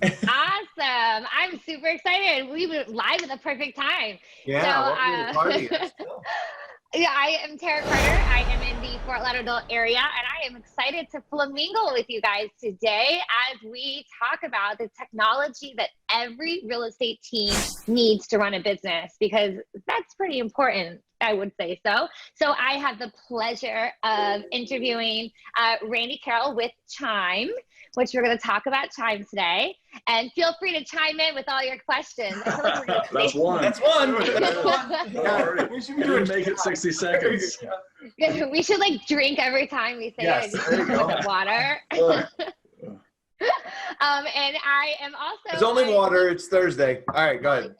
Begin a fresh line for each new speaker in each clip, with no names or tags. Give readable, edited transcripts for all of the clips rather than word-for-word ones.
Awesome. I'm super excited. We were live at the perfect time.
Yeah, welcome to the party.
Yeah, I am Tara Carter. I am in the Fort Lauderdale area, and I am excited to flamingle with you guys today as we talk about the technology that every real estate team needs to run a business, because that's pretty important, I would say so. So I have the pleasure of interviewing Randy Carroll with Chime, which we're going to talk about Chime today. And feel free to chime in with all your questions. I feel like we're gonna
That's one.
That's one.
We should be doing make it 60 seconds.
We should like drink every time we say
Yes,
it.
there you go.
With water. And I am also.
There's only water. It's Thursday. All right, go ahead.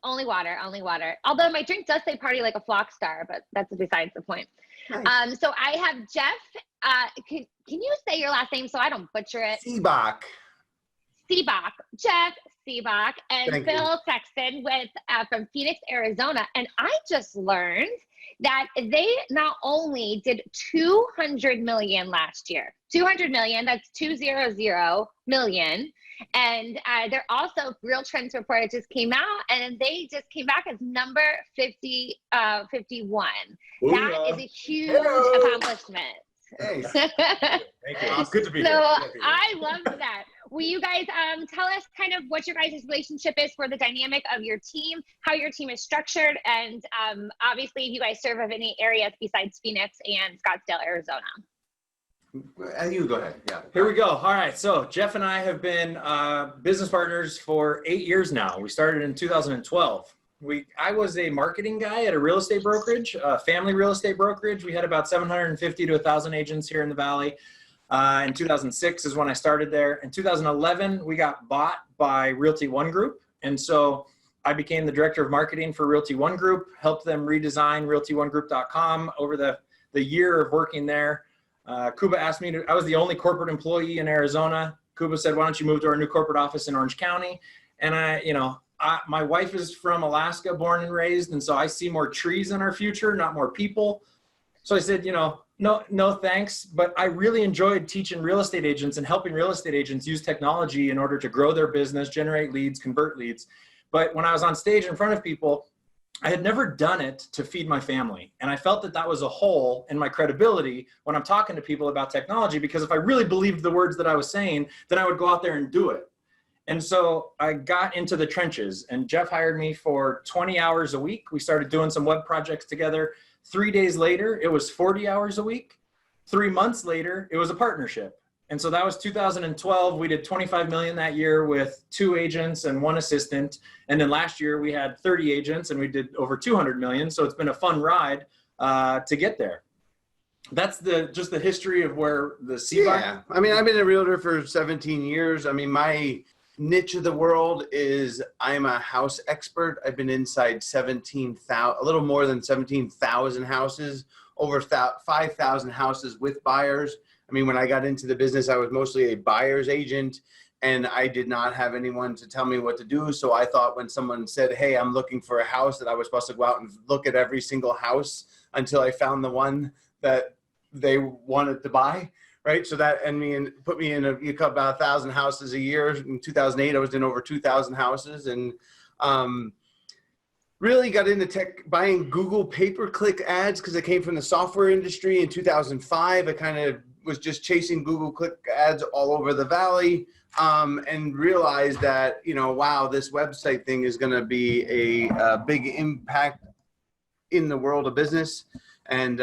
Only water, only water. Although my drink does say party like a flock star, but that's besides the point.
Nice.
So I have Jeff. Can you say your last name so I don't butcher it?
Sibbach.
Sibbach, Jeff Sibbach, and
Thank
Phil Sexton with from Phoenix, Arizona. And I just learned that they not only did 200 million last year, 200 million, that's 200 million. And they're also, Real Trends Report just came out, and they just came back as number 51. That is a huge accomplishment.
Hey.
Thank you. It's good to be
So
here.
I love that. Will you guys tell us kind of what your guys' relationship is for the dynamic of your team, how your team is structured, and obviously if you guys serve of any areas besides Phoenix and Scottsdale, Arizona.
You go ahead. Yeah.
Here we go. All right. So Jeff and I have been business partners for 8 years now. We started in 2012. I was a marketing guy at a real estate brokerage, a family real estate brokerage. We had about 750 to 1,000 agents here in the Valley. In 2006 is when I started there. In 2011, we got bought by Realty One Group. And so I became the director of marketing for Realty One Group, helped them redesign realtyonegroup.com over the year of working there. Kuba asked me to, I was the only corporate employee in Arizona. Kuba said, why don't you move to our new corporate office in Orange County? And my wife is from Alaska, born and raised. And so I see more trees in our future, not more people. So I said, no thanks. But I really enjoyed teaching real estate agents and helping real estate agents use technology in order to grow their business, generate leads, convert leads. But when I was on stage in front of people, I had never done it to feed my family. And I felt that that was a hole in my credibility when I'm talking to people about technology, because if I really believed the words that I was saying, then I would go out there and do it. And so I got into the trenches, and Jeff hired me for 20 hours a week. We started doing some web projects together. 3 days later, it was 40 hours a week. 3 months later, it was a partnership. And so that was 2012. We did 25 million that year with 2 agents and 1 assistant. And then last year we had 30 agents and we did over 200 million. So it's been a fun ride to get there. That's just the history of where the Sibbach.
Yeah, I mean, I've been a realtor for 17 years. I mean, my niche of the world is I'm a house expert. I've been inside 17,000, a little more than 17,000 houses, over 5,000 houses with buyers. I mean, when I got into the business, I was mostly a buyer's agent, and I did not have anyone to tell me what to do. So I thought when someone said, hey, I'm looking for a house, that I was supposed to go out and look at every single house until I found the one that they wanted to buy. Right. So that put me in about 1,000 houses a year. In 2008, I was in over 2,000 houses, and really got into buying Google pay-per-click ads because I came from the software industry. In 2005, I kind of was just chasing Google click ads all over the Valley, and realized that, wow, this website thing is going to be a big impact in the world of business, and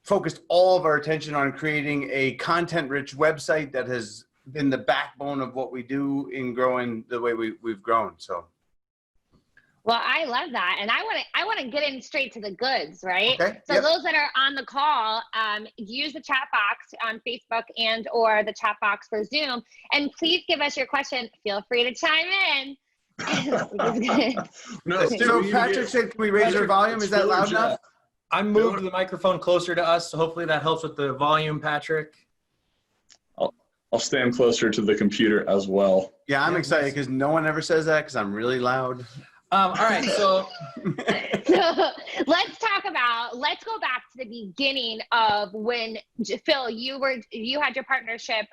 focused all of our attention on creating a content-rich website that has been the backbone of what we do in growing the way we've grown. So.
Well, I love that. And I want to get in straight to the goods, right?
Okay.
So those that are on the call, use the chat box on Facebook and or the chat box for Zoom. And please give us your question. Feel free to chime in.
No,
so Patrick said, can we raise our volume? Is that loud enough?
I moved the microphone closer to us, so hopefully that helps with the volume, Patrick.
I'll stand closer to the computer as well.
Yeah, I'm excited because no one ever says that because I'm really loud.
All right, so
let's go back to the beginning of when, Phil, you had your partnership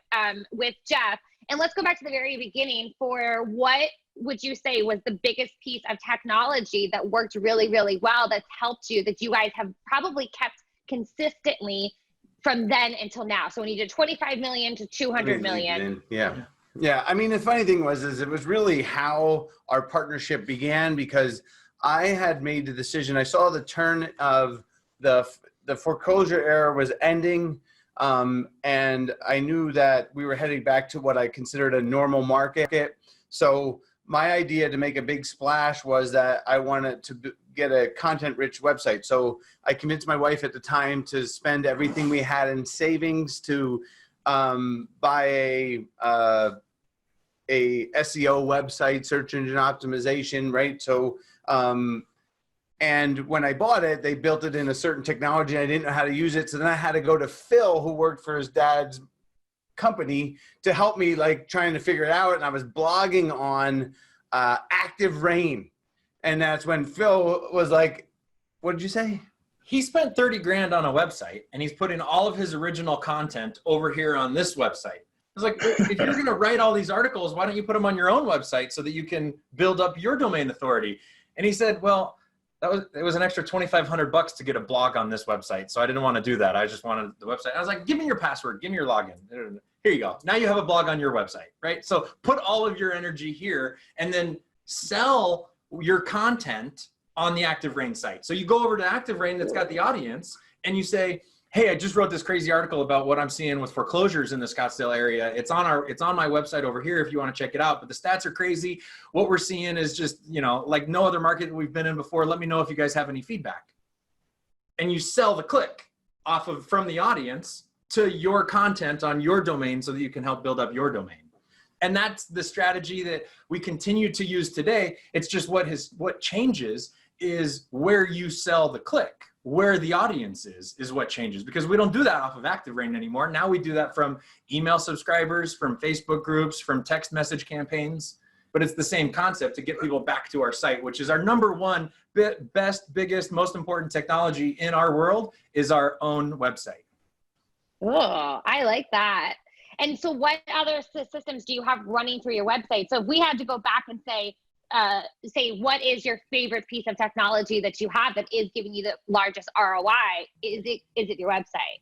with Jeff, And let's go back to the very beginning for what would you say was the biggest piece of technology that worked really, really well, that's helped you, that you guys have probably kept consistently from then until now? So when you did 25 million to 200 million.
Yeah. Yeah. I mean, the funny thing was, it was really how our partnership began, because I had made the decision. I saw the turn of the foreclosure era was ending. And I knew that we were heading back to what I considered a normal market. So my idea to make a big splash was that I wanted to get a content-rich website. So I convinced my wife at the time to spend everything we had in savings to buy a SEO website, search engine optimization, right? So, and when I bought it, they built it in a certain technology. And I didn't know how to use it. So then I had to go to Phil, who worked for his dad's company, to help me, like, trying to figure it out. And I was blogging on Active Rain. And that's when Phil was like, what did you say?
He spent 30 grand on a website, and he's putting all of his original content over here on this website. I was like, if you're going to write all these articles, why don't you put them on your own website so that you can build up your domain authority? And he said, well, it was an extra $2,500 to get a blog on this website. So I didn't want to do that. I just wanted the website. I was like, give me your password, give me your login. Here you go. Now you have a blog on your website, right? So put all of your energy here and then sell your content on the Active Rain site. So you go over to Active Rain that's got the audience, and you say, hey, I just wrote this crazy article about what I'm seeing with foreclosures in the Scottsdale area. It's on my website over here if you want to check it out, but the stats are crazy. What we're seeing is just, like no other market that we've been in before. Let me know if you guys have any feedback. And you sell the click from the audience to your content on your domain so that you can help build up your domain. And that's the strategy that we continue to use today. It's just what changes is where you sell the click. Where the audience is what changes, because we don't do that off of Active Rain anymore. Now we do that from email subscribers, from Facebook groups, from text message campaigns, but it's the same concept to get people back to our site, which is our number one best, biggest, most important technology in our world is our own website.
Oh, I like that. And so what other systems do you have running through your website? So if we had to go back and say what is your favorite piece of technology that you have that is giving you the largest ROI, is it your website?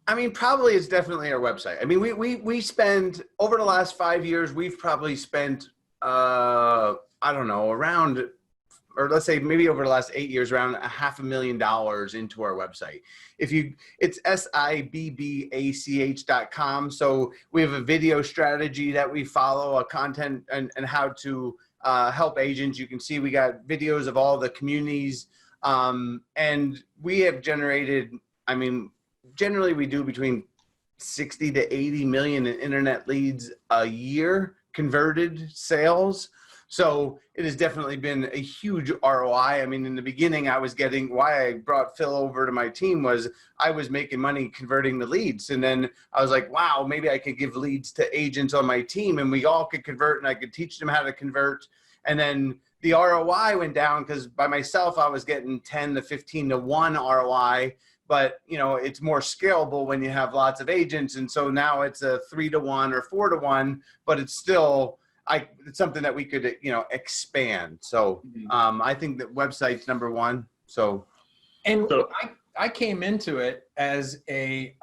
I mean, probably it's definitely our website. I mean, we spend, over the last 5 years, we've probably spent, I don't know, around, or let's say maybe over the last 8 years, around $500,000 into our website. It's sibbach.com. So we have a video strategy that we follow, a content and how to help agents. You can see we got videos of all the communities, and we have generated, I mean, generally we do between 60 to 80 million in internet leads a year, converted sales. So it has definitely been a huge ROI. I mean, in the beginning, why I brought Phil over to my team was I was making money converting the leads. And then I was like, wow, maybe I could give leads to agents on my team and we all could convert and I could teach them how to convert. And then the ROI went down because by myself, I was getting 10 to 15 to 1 ROI. But, it's more scalable when you have lots of agents. And so now it's a 3 to 1 or 4 to 1, but it's still, it's something that we could, expand. So I think that website's number one. So,
I came into it as a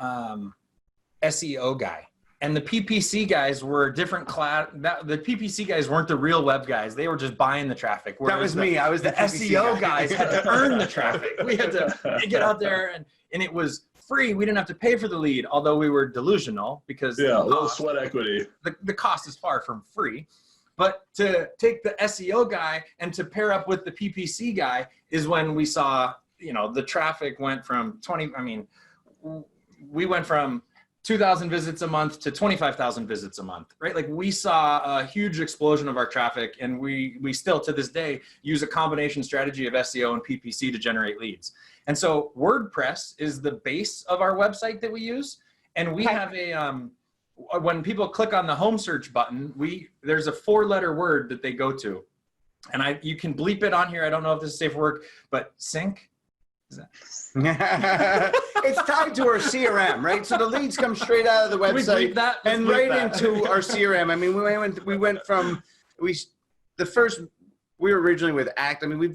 SEO guy, and the PPC guys were a different class. The PPC guys weren't the real web guys. They were just buying the traffic.
That was me. I was
the SEO guys had to earn the traffic. We had to get out there, and it was free. We didn't have to pay for the lead, although we were delusional because
a little sweat equity.
The cost is far from free. But to take the SEO guy and to pair up with the PPC guy is when we saw, the traffic went from we went from 2,000 visits a month to 25,000 visits a month, right? Like we saw a huge explosion of our traffic, and we still to this day use a combination strategy of SEO and PPC to generate leads. And so WordPress is the base of our website that we use. And we have when people click on the home search button, there's a 4-letter word that they go to. And you can bleep it on here. I don't know if this is safe for work, but sync,
It's tied to our CRM, right? So the leads come straight out of the
Can we
website
bleep that? Let's
and
bleep
right
that.
into our CRM. I mean, we went from we were originally with Act. I mean, we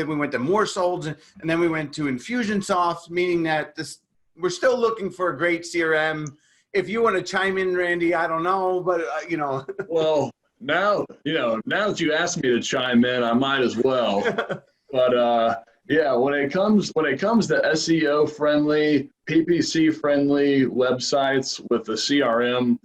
went to MoreSolds and then we went to Infusionsoft, meaning that we're still looking for a great CRM. If you want to chime in, Randy, I don't know, but you know.
Well, now that you asked me to chime in, I might as well. But yeah, when it comes to SEO friendly, PPC friendly websites with the CRM,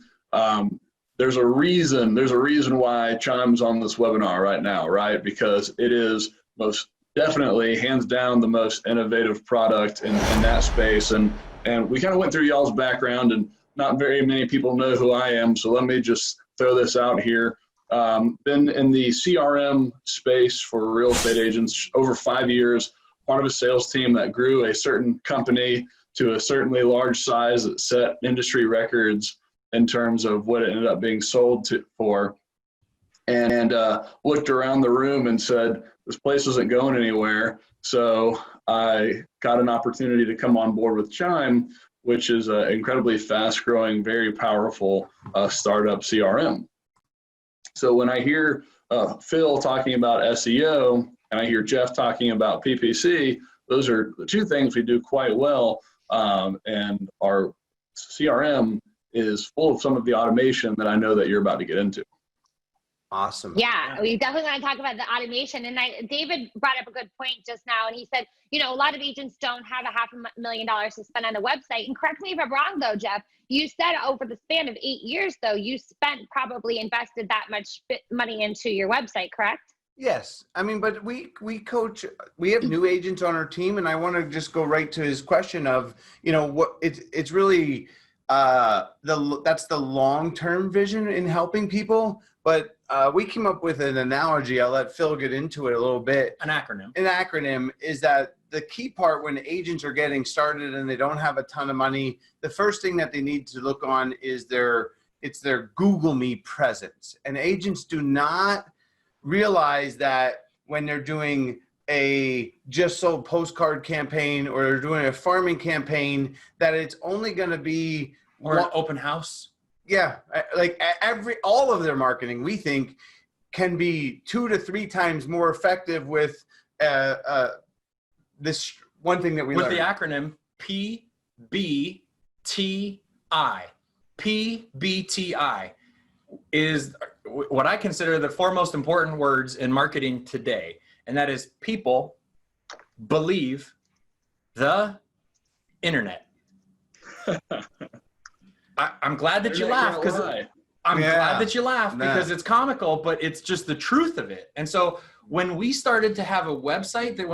there's a reason why Chime's on this webinar right now, right? Because it is most definitely, hands down, the most innovative product in that space. And we kind of went through y'all's background, and not very many people know who I am, so let me just throw this out here. Been in the CRM space for real estate agents over 5 years, part of a sales team that grew a certain company to a certainly large size that set industry records in terms of what it ended up being sold for, and looked around the room and said, this place isn't going anywhere. So I got an opportunity to come on board with Chime, which is an incredibly fast growing, very powerful startup CRM. So when I hear Phil talking about SEO and I hear Jeff talking about PPC, those are the two things we do quite well. And our CRM is full of some of the automation that I know that you're about to get into.
Awesome.
Yeah, we definitely want to talk about the automation. And David brought up a good point just now. And he said, you know, a lot of agents don't have $500,000 to spend on a website. And correct me if I'm wrong, though, Jeff, you said over the span of 8 years, though, you probably invested that much money into your website, correct?
Yes. I mean, but we coach, we have new agents on our team, and I want to just go right to his question of, you know, what it's really, that's the long-term vision in helping people. But we came up with an analogy. I'll let Phil get into it a little bit.
An acronym.
An acronym is that the key part when agents are getting started and they don't have a ton of money, the first thing that they need to look on is their Google Me presence. And agents do not realize that when they're doing a just sold postcard campaign or they're doing a farming campaign, that it's only going to be
or an open house.
Yeah, like all of their marketing, we think, can be 2 to 3 times more effective with this one thing that we learned.
With the acronym PBTI. PBTI is what I consider the 4 most important words in marketing today, and that is people believe the internet. I'm glad that you laugh because glad that you laugh because it's comical, but it's just the truth of it. And so when we started to have a website that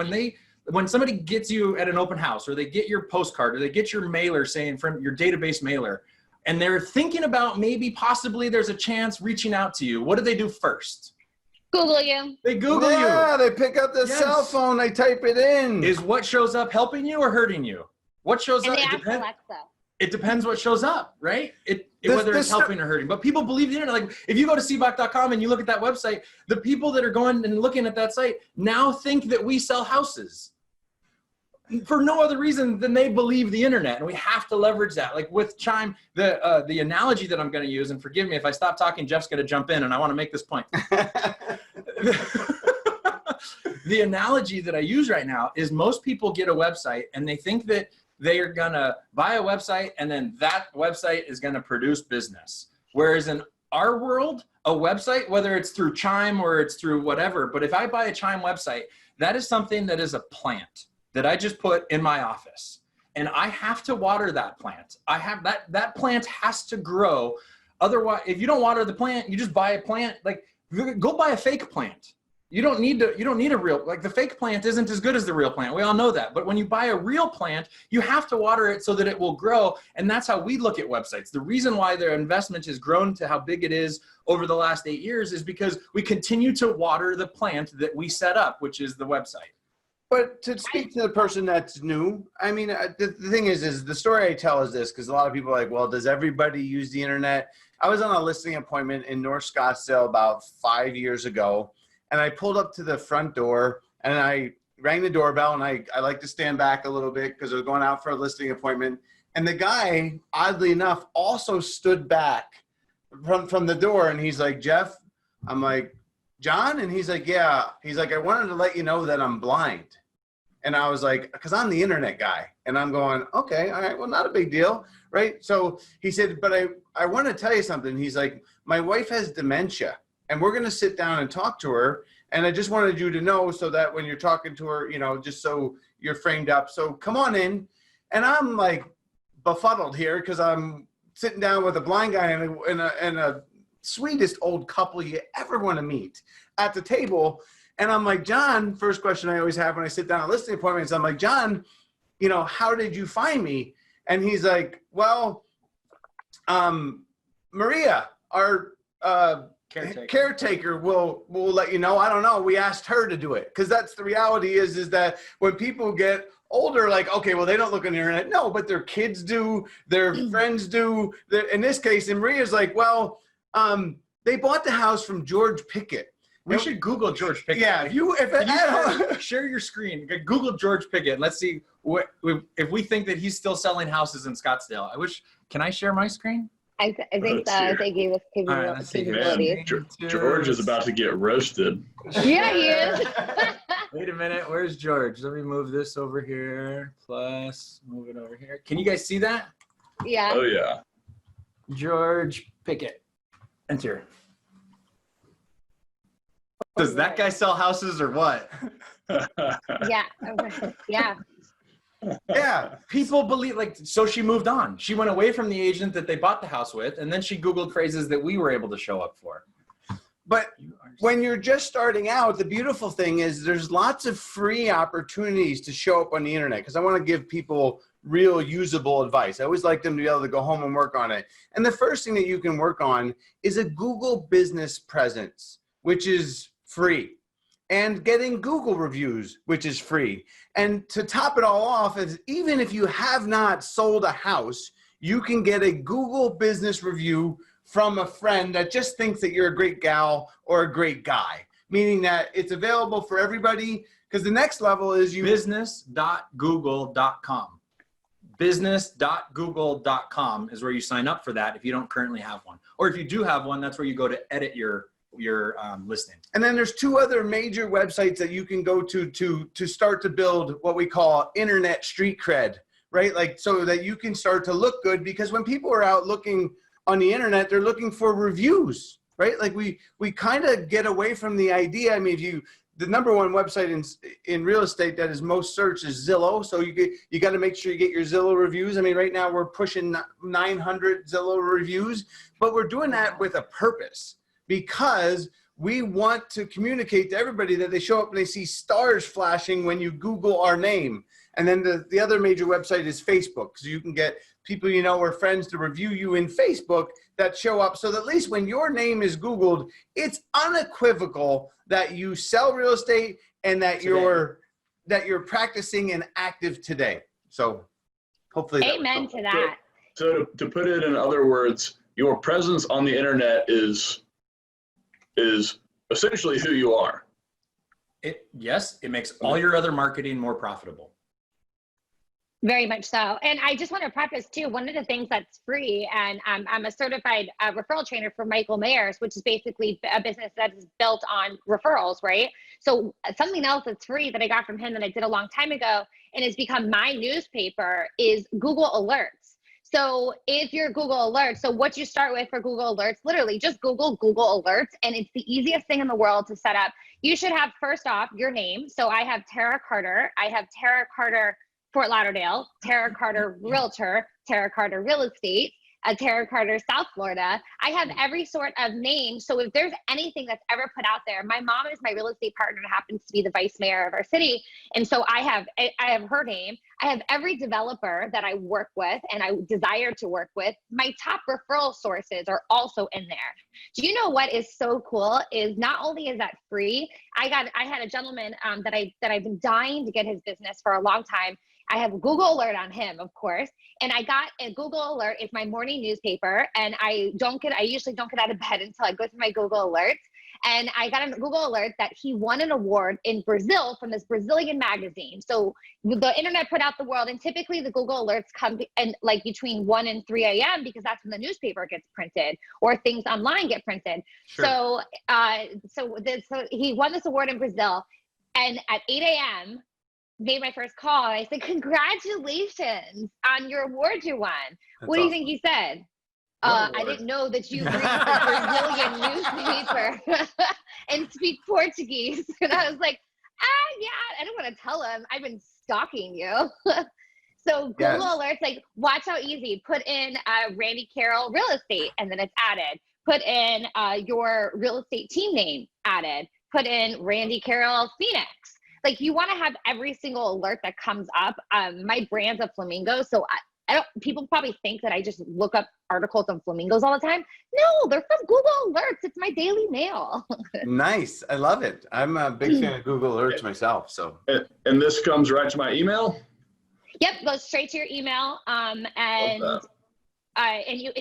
when somebody gets you at an open house or they get your postcard or they get your mailer saying from your database mailer, and they're thinking about maybe possibly there's a chance reaching out to you, what do they do first?
Google you.
They Google you.
Yeah, they pick up the cell phone, they type it in.
Is what shows up helping you or hurting you? What shows up? It depends what shows up, right? Whether it's helping or hurting. But people believe the internet. Like if you go to Sibbach.com and you look at that website, the people that are going and looking at that site now think that we sell houses for no other reason than they believe the internet. And we have to leverage that. Like with Chime, the analogy that I'm going to use, and forgive me if I stop talking, Jeff's going to jump in, and I want to make this point. The analogy that I use right now is most people get a website and they think that they are going to buy a website and then that website is going to produce business. Whereas in our world, a website, whether it's through Chime or it's through whatever, but if I buy a Chime website, that is something that is a plant that I just put in my office. And I have to water that plant. That plant has to grow. Otherwise, if you don't water the plant, you just buy a plant, like go buy a fake plant. You don't need a real, like the fake plant isn't as good as the real plant. We all know that. But when you buy a real plant, you have to water it so that it will grow. And that's how we look at websites. The reason why their investment has grown to how big it is over the last 8 years is because we continue to water the plant that we set up, which is the website.
But to speak to the person that's new, I mean, the thing is the story I tell is this, because a lot of people are like, well, does everybody use the internet? I was on a listing appointment in North Scottsdale about 5 years ago. And I pulled up to the front door and I rang the doorbell, and I like to stand back a little bit because I was going out for a listing appointment. And the guy, oddly enough, also stood back from the door, and he's like, Jeff, I'm like, John? And he's like, yeah. He's like, I wanted to let you know that I'm blind. And I was like, because I'm the internet guy. And I'm going, okay, all right, well, not a big deal, right? So he said, but I want to tell you something. He's like, my wife has dementia, and we're going to sit down and talk to her. And I just wanted you to know so that when you're talking to her, you know, just so you're framed up. So come on in. And I'm like befuddled here because I'm sitting down with a blind guy and a sweetest old couple you ever want to meet at the table. And I'm like, John, first question I always have when I sit down at listing appointments, I'm like, John, you know, how did you find me? And he's like, well, Maria, our caretaker will let you know. I don't know. We asked her to do it because that's the reality is that when people get older, like, okay, well, they don't look on the internet. No, but their kids do, their friends do. In this case, and Maria's like, well, they bought the house from George Pickett.
We should Google George Pickett.
Yeah,
share your screen. Google George Pickett. Let's see if we think that he's still selling houses in Scottsdale. Can I share my screen?
I think so. They gave us capabilities.
George is about to get roasted.
Yeah, he is.
Wait a minute. Where's George? Let me move this over here. Plus, move it over here. Can you guys see that?
Yeah.
Oh, yeah.
George Pickett. Enter. Does that guy sell houses or what?
Yeah. Yeah.
Yeah, people believe, like, so she moved on. She went away from the agent that they bought the house with, and then she Googled phrases that we were able to show up for.
But when you're just starting out, the beautiful thing is there's lots of free opportunities to show up on the internet because I want to give people real usable advice. I always like them to be able to go home and work on it. And the first thing that you can work on is a Google business presence, which is free. And getting Google reviews, which is free. And to top it all off, is even if you have not sold a house, you can get a Google business review from a friend that just thinks that you're a great gal or a great guy, meaning that it's available for everybody. Because the next level is
business.google.com. Business.google.com is where you sign up for that if you don't currently have one. Or if you do have one, that's where you go to edit your listing.
And then there's two other major websites that you can go to start to build what we call internet street cred, right? Like, so that you can start to look good, because when people are out looking on the internet, they're looking for reviews, right? Like we kind of get away from the idea. I mean, the number one website in real estate that is most searched is Zillow. So you got to make sure you get your Zillow reviews. I mean, right now we're pushing 900 Zillow reviews, but we're doing that with a purpose, because we want to communicate to everybody that they show up and they see stars flashing when you Google our name. And then the other major website is Facebook. So you can get people you know or friends to review you in Facebook that show up. So that at least when your name is Googled, it's unequivocal that you sell real estate and that you're practicing and active today. So hopefully
amen to that.
So to put it in other words, your presence on the internet is essentially who you are.
Yes, it makes all your other marketing more profitable.
Very much so. And I just want to preface too, one of the things that's free, and I'm a certified referral trainer for Michael Mayers, which is basically a business that is built on referrals, right? So something else that's free that I got from him that I did a long time ago and has become my newspaper is Google Alerts. So if you're Google Alerts, so what you start with for Google Alerts, literally just Google Alerts, and it's the easiest thing in the world to set up. You should have, first off, your name. So I have Tara Carter. I have Tara Carter Fort Lauderdale, Tara Carter Realtor, Tara Carter Real Estate, Tara Carter South Florida. I have every sort of name. So if there's anything that's ever put out there, my mom is my real estate partner, happens to be the vice mayor of our city. And so I have her name. I have every developer that I work with and I desire to work with. My top referral sources are also in there. Do you know what is so cool is not only is that free, I had a gentleman that I've been dying to get his business for a long time. I have Google Alert on him, of course. And I got a Google Alert. It's my morning newspaper. And I usually don't get out of bed until I go through my Google Alerts. And I got a Google alert that he won an award in Brazil from this Brazilian magazine. So the internet put out the world, and typically the Google alerts come and like between 1 and 3 a.m. because that's when the newspaper gets printed or things online get printed.
Sure.
So he won this award in Brazil, and at 8 a.m. made my first call. I said, "Congratulations on your award you won."
That's
what do you
awesome.
think he said?
What
I
award?
didn't know that you read the Brazilian newspaper and speak Portuguese. And I was like, yeah, I don't want to tell him. I've been stalking you. So Google
Yes.
alerts, like, watch how easy. Put in Randy Carroll real estate, and then it's added. Put in your real estate team name, added. Put in Randy Carroll Phoenix. Like, you want to have every single alert that comes up. My brand's a flamingo, so I don't, people probably think that I just look up articles on flamingos all the time. No, they're from Google Alerts. It's my daily mail.
Nice. I love it. I'm a big fan of Google Alerts myself. So
And this comes right to my email?
Yep, goes straight to your email.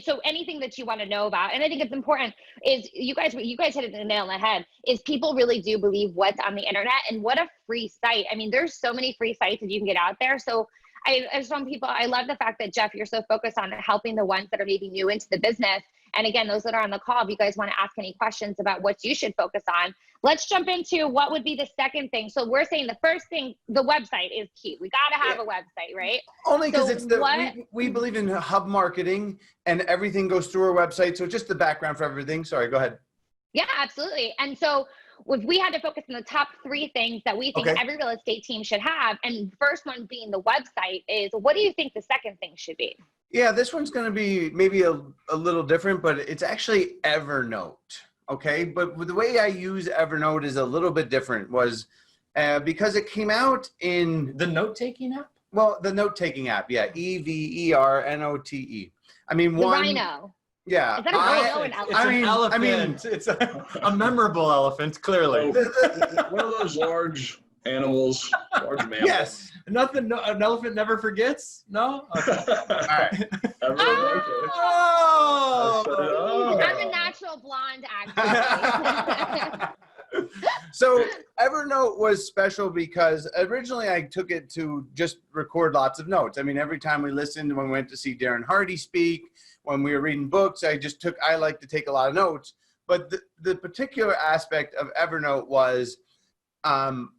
So anything that you want to know about, and I think it's important, is you guys hit the nail on the head, is people really do believe what's on the internet, and what a free site. I mean, there's so many free sites that you can get out there. So I some people, I love the fact that, Jeff, you're so focused on helping the ones that are maybe new into the business. And again, those that are on the call, if you guys want to ask any questions about what you should focus on, let's jump into what would be the second thing. So we're saying the first thing, the website is key. We got to have a website, right?
only because
So
it's we believe in hub marketing, and everything goes through our website. So just the background for everything. Sorry, go ahead.
Yeah, absolutely. And so if we had to focus on the top 3 things that we think every real estate team should have, and the first one being the website, is what do you think the second thing should be?
Yeah, this one's going to be maybe a little different, but it's actually Evernote. Okay, but the way I use Evernote is a little bit different. Was because it came out in
The note-taking app?
well, the note-taking app. Yeah, EVERNOTE. I mean,
The
one.
rhino.
Yeah,
Is that a rhino or an
It's
elephant?
an elephant. It's a memorable elephant, clearly.
One of those large animals, large mammals.
yes.
Nothing. No, an elephant never forgets. No. Okay.
All right.
Oh.
Oh.
I'm a natural blonde, actually.
So Evernote was special because originally I took it to just record lots of notes. I mean, every time we listened, when we went to see Darren Hardy speak, when we were reading books, I like to take a lot of notes. But the particular aspect of Evernote was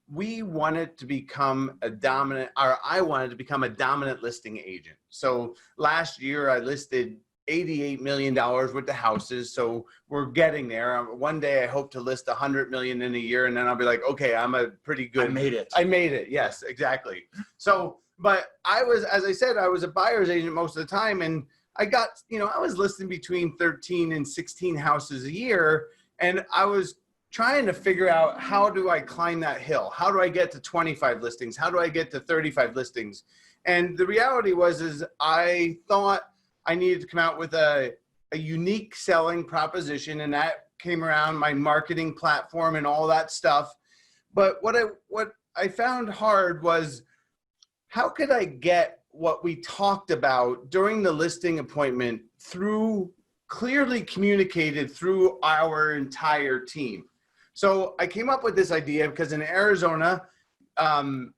we wanted to become I wanted to become a dominant listing agent. So last year I listed $88 million worth of houses. So we're getting there. One day I hope to list 100 million in a year, and then I'll be like, okay, I'm a pretty good.
I made it.
I made it. Yes, exactly. So, but as I said, I was a buyer's agent most of the time, and I got, I was listing between 13 and 16 houses a year, and I was trying to figure out, how do I climb that hill? How do I get to 25 listings? How do I get to 35 listings? And the reality was I thought I needed to come out with a unique selling proposition, and that came around my marketing platform and all that stuff. But what I found hard was, how could I get what we talked about during the listing appointment clearly communicated through our entire team? So I came up with this idea because in Arizona,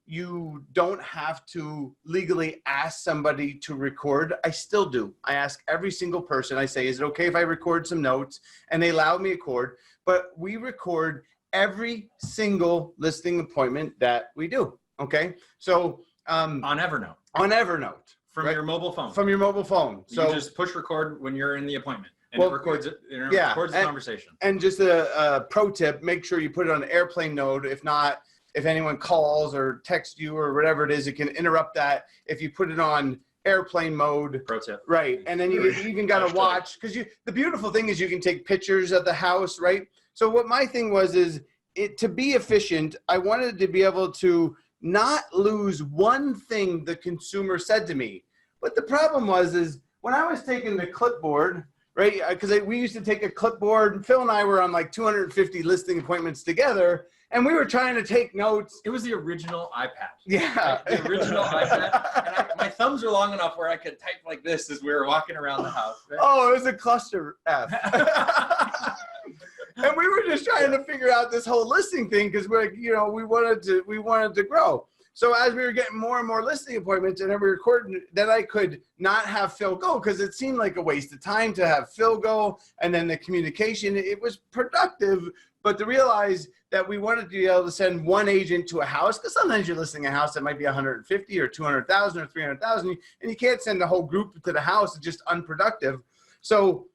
you don't have to legally ask somebody to record. I still do. I ask every single person. I say, is it okay if I record some notes? And they allow me to record. But we record every single listing appointment that we do. Okay. So
On Evernote.
on Evernote.
From
right?
your mobile phone.
From your mobile phone. So
you just push record when you're in the appointment, and
Well,
it records it. It
yeah,
records the
and-
conversation.
And just a pro tip, make sure you put it on airplane mode. If not, if anyone calls or texts you or whatever it is, it can interrupt that. If you put it on airplane mode,
Pro tip.
right? And then you even got to watch, because the beautiful thing is you can take pictures of the house, right? So what my thing was to be efficient, I wanted to be able to not lose one thing the consumer said to me. But the problem was when I was taking the clipboard, right? Because we used to take a clipboard, and Phil and I were on like 250 listing appointments together, and we were trying to take notes.
It was the original iPad.
Yeah.
The original iPad. And my thumbs are long enough where I could type like this as we were walking around the house. Right?
Oh, it was a cluster F. And we were just trying trying to figure out this whole listing thing because we're, we wanted to grow. So as we were getting more and more listing appointments and every recording, then I could not have Phil go because it seemed like a waste of time to have Phil go. And then the communication, it was productive, but to realize that we wanted to be able to send one agent to a house, because sometimes you're listing a house that might be 150 or 200,000 or 300,000, and you can't send the whole group to the house. It's just unproductive. So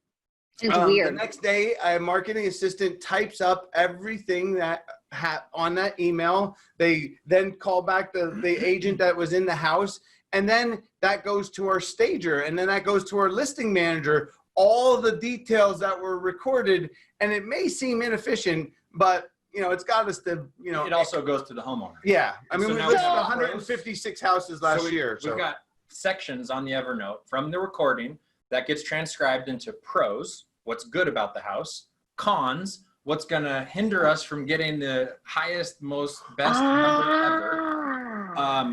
it's weird.
The next day, a marketing assistant types up everything that on that email. They then call back the agent that was in the house, and then that goes to our stager, and then that goes to our listing manager, all the details that were recorded. And it may seem inefficient, but it's got us to,
It also goes to the homeowner.
Yeah. I mean,
So
we
now
listed
we have
156 houses last year.
We've got sections on the Evernote from the recording that gets transcribed into pros, what's good about the house, cons, what's going to hinder us from getting the highest, most best number ever.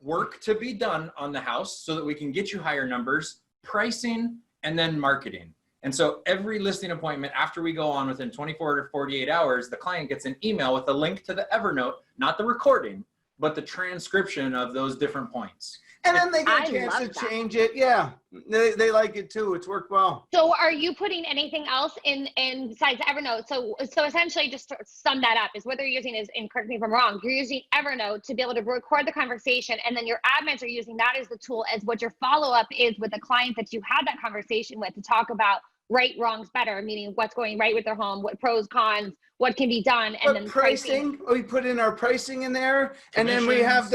Work to be done on the house so that we can get you higher numbers, pricing, and then marketing. And so every listing appointment after we go on within 24 to 48 hours, the client gets an email with a link to the Evernote, not the recording, but the transcription of those different points.
And then they get a chance to change it. Yeah, they like it too. It's worked well.
So are you putting anything else in besides Evernote? So essentially, just to sum that up, is what they're using is, and correct me if I'm wrong, you're using Evernote to be able to record the conversation, and then your admins are using that as the tool as what your follow-up is with the client that you had that conversation with to talk about right, wrongs, better, meaning what's going right with their home, what pros, cons, what can be done, and then pricing.
We put in our pricing in there, and then we have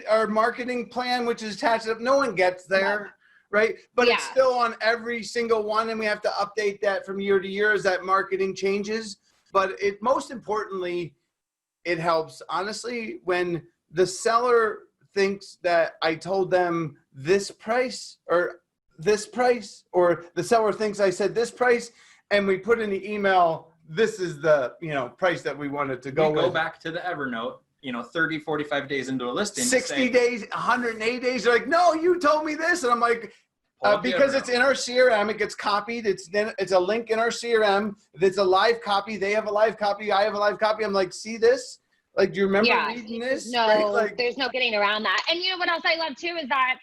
our marketing plan, which is attached up. No one gets there, right? But it's still on every single one, and we have to update that from year to year as that marketing changes. But most importantly, it helps, honestly, when the seller thinks that I told them this price, or the seller thinks I said this price, and we put in the email, this is the price that we wanted to go with.
Go back to the Evernote, 30, 45 days into a listing.
60 days, 180 days, they're like, no, you told me this. And I'm like, because it's in our CRM, it gets copied. It's a link in our CRM. If it's a live copy, they have a live copy, I have a live copy. I'm like, see this? Like, do you remember reading this?
No,
right? Like,
there's no getting around that. And you know what else I love too is that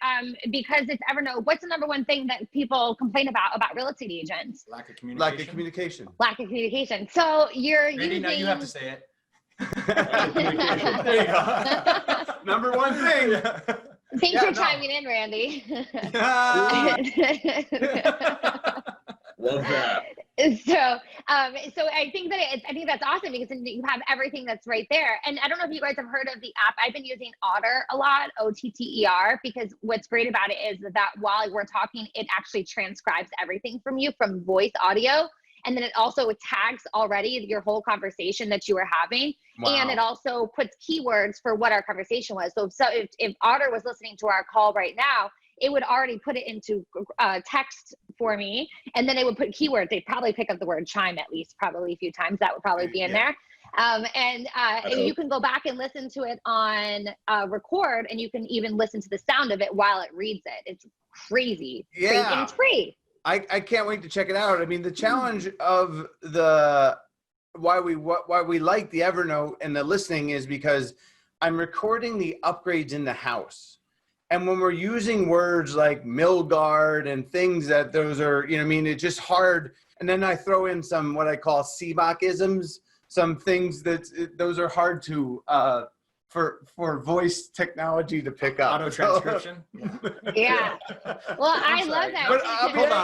because it's Evernote, what's the number one thing that people complain about real estate agents?
Lack of communication.
Lack of communication.
Lack of communication. So you're
Randy, now you have to say it.
There you go. Number one thing.
Thanks for chiming in, Randy.
Love that.
So I think that's awesome because then you have everything that's right there. And I don't know if you guys have heard of the app. I've been using Otter a lot, OTTER, because what's great about it is that while we're talking, it actually transcribes everything from you from voice audio. And then it also tags already your whole conversation that you were having. Wow. And it also puts keywords for what our conversation was. So if Otter was listening to our call right now, it would already put it into text for me. And then it would put keywords. They'd probably pick up the word chime at least probably a few times. That would probably be in there. And you can go back and listen to it on record, and you can even listen to the sound of it while it reads it. It's crazy.
Yeah.
Crazy, and it's free.
I can't wait to check it out. I mean, the challenge of why we like the Evernote and the listening is because I'm recording the upgrades in the house. And when we're using words like Milgard and things that those are, it's just hard. And then I throw in some, what I call Sibbach-isms, some things those are hard to, for voice technology to pick up.
Auto transcription.
Yeah. Well, I love that.
But,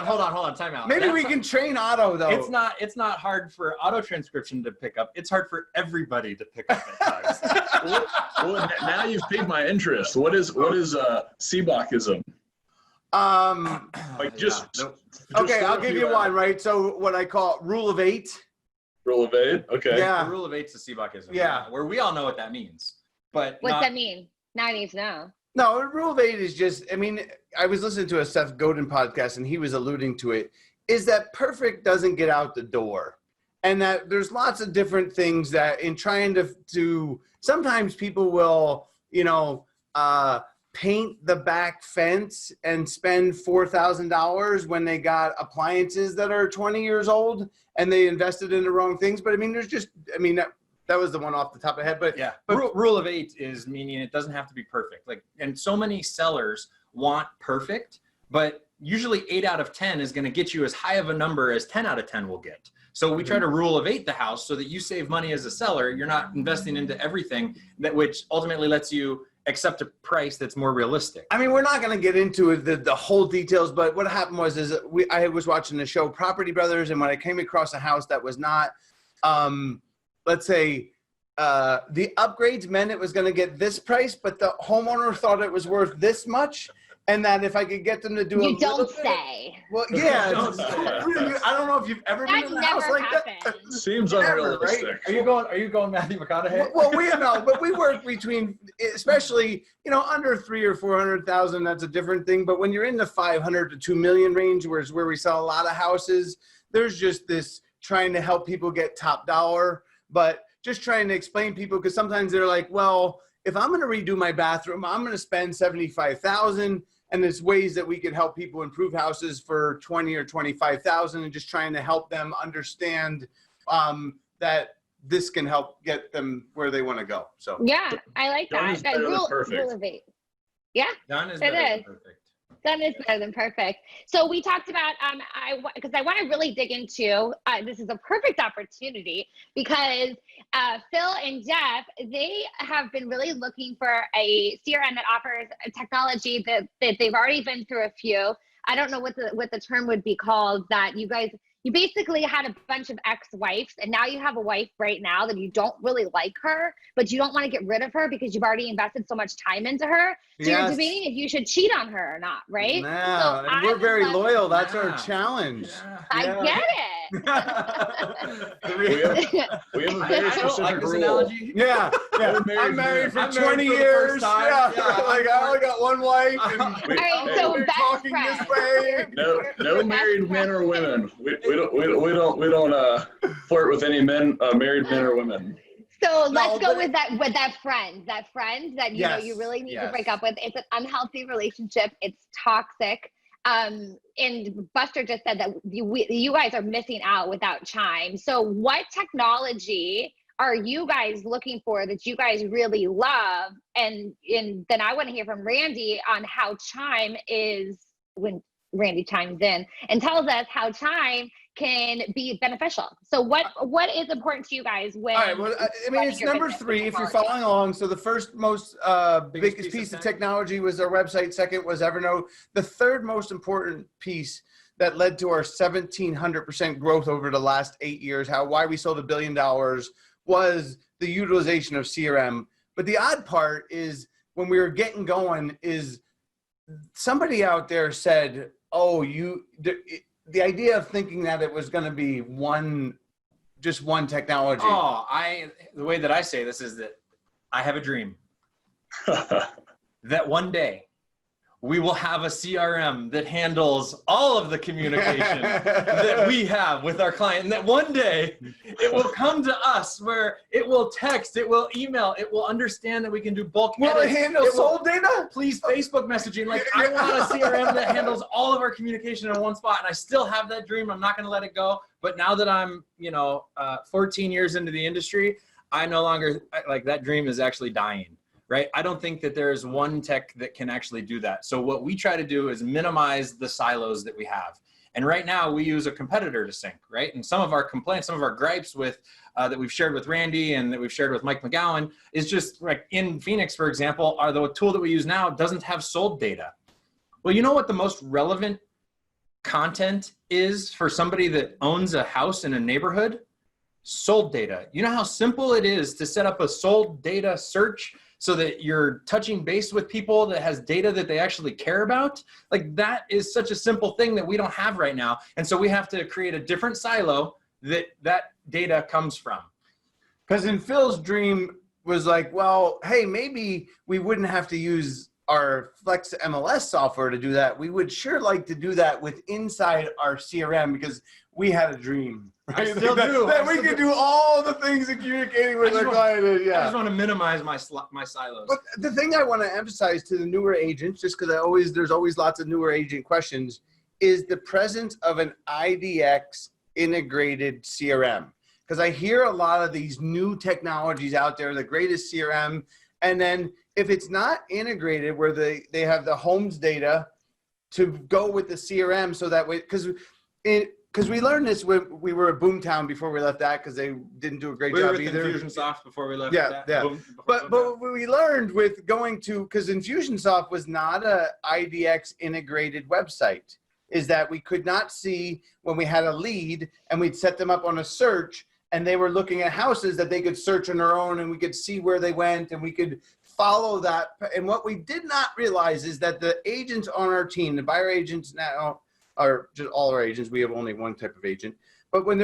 hold on. Time out.
Maybe we can train Auto though.
It's not hard for auto transcription to pick up. It's hard for everybody to pick up at times.
Well, now you've piqued my interest. What is Sibbach-ism?
Okay, I'll give you one, right? So what I call rule of 8.
Rule of 8. Okay.
Yeah.
The rule of 8 is the Sibbach-ism.
Yeah.
Where we all know what that means. But
what's that mean? Now I need to know.
No, rule of 8 is just, I was listening to a Seth Godin podcast and he was alluding to it, is that perfect doesn't get out the door. And that there's lots of different things that in trying to sometimes people will, paint the back fence and spend $4,000 when they got appliances that are 20 years old and they invested in the wrong things. But I mean, that was the one off the top of the head. But
yeah, but rule of 8 is meaning it doesn't have to be perfect. Like, and so many sellers want perfect, but usually 8 out of 10 is going to get you as high of a number as 10 out of 10 will get. So we try to rule of 8 the house so that you save money as a seller. You're not investing into everything, that which ultimately lets you accept a price that's more realistic.
I mean, we're not going to get into the whole details, but what happened was I was watching the show Property Brothers, and when I came across a house that was not, let's say, the upgrades meant it was going to get this price, but the homeowner thought it was worth this much. And that if I could get them to do
you don't say.
Well, yeah. I don't know if you've ever been in a house like that.
Seems unrealistic.
Right?
Are you going Matthew McConaughey?
Well, we know, but we work between, especially, under 300,000 or 400,000. That's a different thing. But when you're in the 500 to 2 million range, where we sell a lot of houses, there's just this trying to help people get top dollar, but just trying to explain people, because sometimes they're like, well, if I'm going to redo my bathroom, I'm going to spend $75,000. And there's ways that we can help people improve houses for 20 or 25,000, and just trying to help them understand that this can help get them where they want to go. So
yeah, I like that. Rule of 8. Yeah,
Done is better than perfect.
Done is better than perfect. So we talked about, because I want to really dig into, this is a perfect opportunity, because Phil and Jeff, they have been really looking for a CRM that offers a technology that they've already been through a few. I don't know what the term would be called, that you basically had a bunch of ex-wives, and now you have a wife right now that you don't really like her, but you don't want to get rid of her because you've already invested so much time into her. So you're debating if you should cheat on her or not, right?
No, and we're very loyal. That's our challenge.
Yeah. I get it.
we have a very specific rule.
Analogy.
Yeah. I'm married for 20 years. Yeah. Like, I only got one wife. And
all right, so
we're talking this way.
No married men or women. We don't flirt with any men, married men or women.
So let's go with that friend that you really need to break up with. It's an unhealthy relationship. It's toxic. And Buster just said that you guys are missing out without Chime. So what technology are you guys looking for that you guys really love? And then I want to hear from Randy on how Chime is, when Randy chimes in and tells us how Chime can be beneficial. So what is important to you guys when?
All right, well, I mean, it's number 3 if you're following along. So the first most biggest piece of technology was our website. Second was Evernote. The third most important piece that led to our 1,700% growth over the last 8 years, why we sold $1 billion, was the utilization of CRM. But the odd part is, when we were getting going, is somebody out there said, oh, the idea of thinking that it was going to be just one technology.
Oh, the way that I say this is that I have a dream that one day we will have a CRM that handles all of the communication that we have with our client, and that one day it will come to us where it will text, it will email, it will understand that we can do bulk edits.
Will it handle sold data?
Please, Facebook messaging. Like, I want a CRM that handles all of our communication in one spot, and I still have that dream. I'm not going to let it go. But now that I'm, 14 years into the industry, I no longer, like, that dream is actually dying. Right? I don't think that there's one tech that can actually do that. So what we try to do is minimize the silos that we have. And right now we use a competitor to sync, right? And some of our complaints, some of our gripes with that we've shared with Randy and that we've shared with Mike McGowan is just like in Phoenix, for example, the tool that we use now doesn't have sold data. Well, you know what the most relevant content is for somebody that owns a house in a neighborhood? Sold data. You know how simple it is to set up a sold data search so that you're touching base with people that has data that they actually care about? Like, that is such a simple thing that we don't have right now. And so we have to create a different silo that data comes from.
Because in Phil's dream was like, well, hey, maybe we wouldn't have to use our Flex MLS software to do that. We would sure like to do that with inside our CRM, because we had a dream. Right?
I still do.
That we can do all the things in communicating with our client.
I
Yeah.
just want to minimize my silos.
But the thing I want to emphasize to the newer agents, just because there's always lots of newer agent questions, is the presence of an IDX integrated CRM. Because I hear a lot of these new technologies out there, the greatest CRM, and then if it's not integrated where they have the homes data to go with the CRM, so that way, because we learned this when we were at Boomtown before we left that, because they didn't do a great job either.
Infusionsoft before we left.
Yeah. But what we learned with going to, because Infusionsoft was not a IDX integrated website, is that we could not see when we had a lead and we'd set them up on a search and they were looking at houses that they could search on their own, and we could see where they went and we could follow that. And what we did not realize is that the agents on our team, the buyer agents now, are just all our agents. We have only one type of agent. But when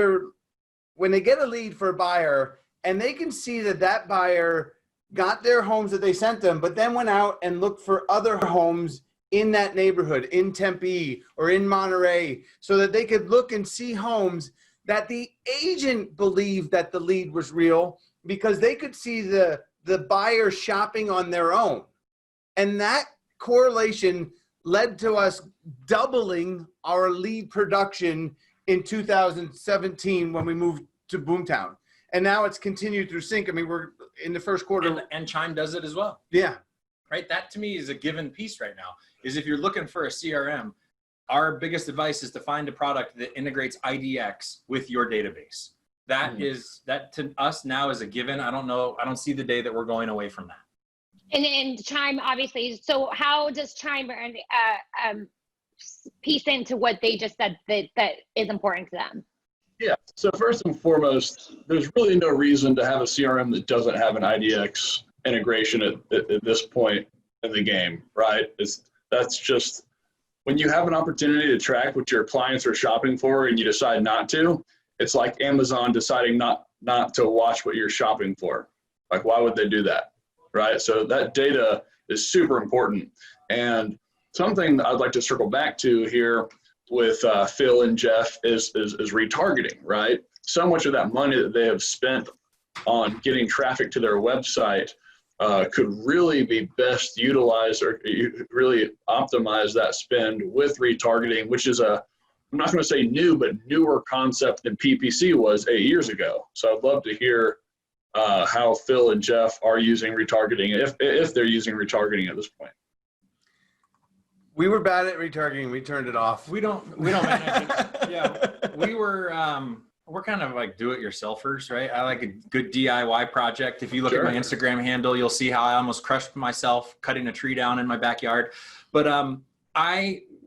they get a lead for a buyer and they can see that that buyer got their homes that they sent them, but then went out and looked for other homes in that neighborhood, in Tempe or in Monterey, so that they could look and see homes that the agent believed that the lead was real, because they could see the buyer shopping on their own. And that correlation led to us doubling our lead production in 2017 when we moved to Boomtown. And now it's continued through sync. I mean, we're in the first quarter.
And Chime does it as well.
Yeah.
Right. That to me is a given piece right now, is if you're looking for a CRM, our biggest advice is to find a product that integrates IDX with your database. That to us now is a given. I don't see the day that we're going away from that.
And Chime, obviously. So how does Chime piece into what they just said that is important to them?
Yeah. So first and foremost, there's really no reason to have a CRM that doesn't have an IDX integration at this point in the game, right? That's just, when you have an opportunity to track what your clients are shopping for and you decide not to, it's like Amazon deciding not to watch what you're shopping for. Like, why would they do that, right? So that data is super important. And something I'd like to circle back to here with Phil and Jeff is retargeting, right? So much of that money that they have spent on getting traffic to their website could really be best utilized, or really optimize that spend with retargeting, which is I'm not going to say new, but newer concept than PPC was 8 years ago. So I'd love to hear how Phil and Jeff are using retargeting, if they're using retargeting at this point.
We were bad at retargeting. We turned it off.
We don't manage it. Yeah, we're kind of like do-it-yourselfers, right? I like a good DIY project. If you look at my Instagram handle, you'll see how I almost crushed myself cutting a tree down in my backyard. But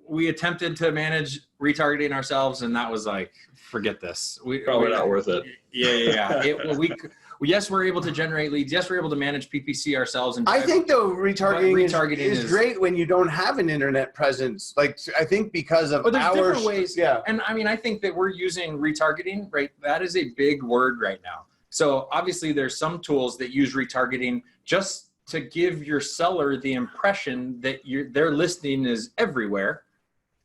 we attempted to manage retargeting ourselves, and that was like, forget this.
Probably not worth it.
Yeah. Yes, we're able to generate leads. Yes, we're able to manage PPC ourselves. And
I think though retargeting is great when you don't have an internet presence. Like, I think because of
there's
our
different ways.
Yeah.
And I mean, I think that we're using retargeting, right? That is a big word right now. So obviously there's some tools that use retargeting just to give your seller the impression that their listing is everywhere.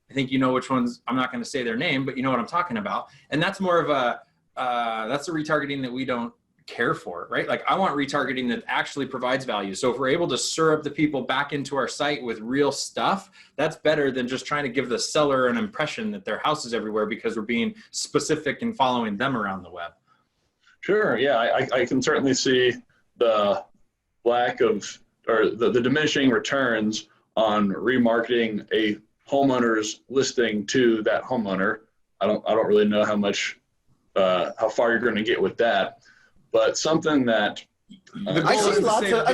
I think you know which ones. I'm not going to say their name, but you know what I'm talking about. And that's more of that's a retargeting that we don't care for, right? Like, I want retargeting that actually provides value. So if we're able to stir up the people back into our site with real stuff, that's better than just trying to give the seller an impression that their house is everywhere because we're being specific and following them around the web.
Sure. Yeah, I can certainly see the lack of, or the diminishing returns on remarketing a homeowner's listing to that homeowner. I don't really know how far you're going to get with that. But something that
the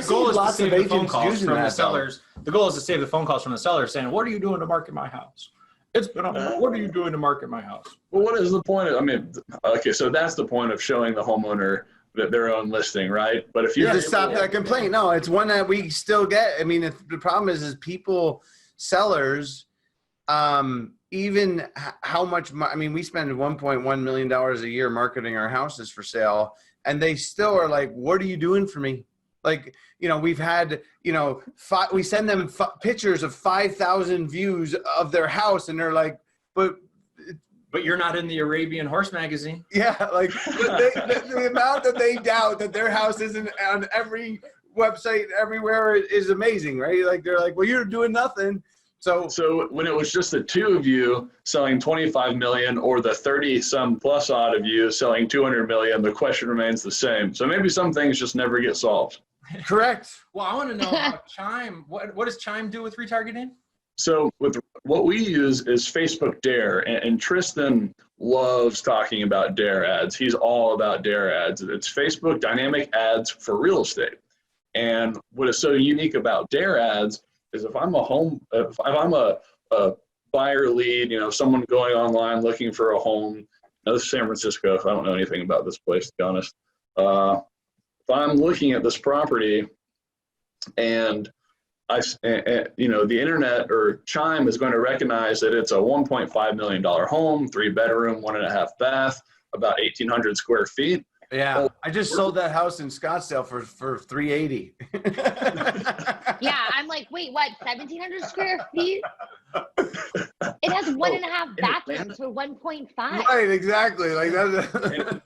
goal is to save the phone calls from the sellers. The goal is to save the phone calls from the sellers saying, "What are you doing to market my house? It's been on. What are you doing to market my house?"
Well, what is the point of? I mean, okay, so that's the point of showing the homeowner that their own listing, right? But if you
just stop that complaint, no, it's one that we still get. I mean, the problem is sellers, even how much. I mean, we spend $1.1 million a year marketing our houses for sale. And they still are like, what are you doing for me? Like, we've had, we send them pictures of 5,000 views of their house. And they're like, but
But you're not in the Arabian Horse magazine.
Yeah, like the amount that they doubt that their house isn't on every website everywhere is amazing, right? Like they're like, well, you're doing nothing. So
when it was just the two of you selling 25 million or the 30 some plus odd of you selling 200 million, the question remains the same. So maybe some things just never get solved.
correct.
Well, I want to know how Chime, what does Chime do with retargeting?
So with what we use is Facebook Dare, and Tristan loves talking about Dare ads. He's all about Dare ads. It's Facebook dynamic ads for real estate. And what is so unique about Dare ads is if I'm a buyer lead, you know, someone going online looking for a home. Now this is San Francisco, so I don't know anything about this place, to be honest. If I'm looking at this property and you know, the internet or Chime is going to recognize that it's a $1.5 million home, 3-bedroom, 1.5 bath, about 1,800 square feet.
Yeah, I just sold that house in Scottsdale for $380.
Yeah, I'm like, wait, what? 1,700 square feet? It has 1.5 bathrooms for 1.5.
Right, exactly. Like that's.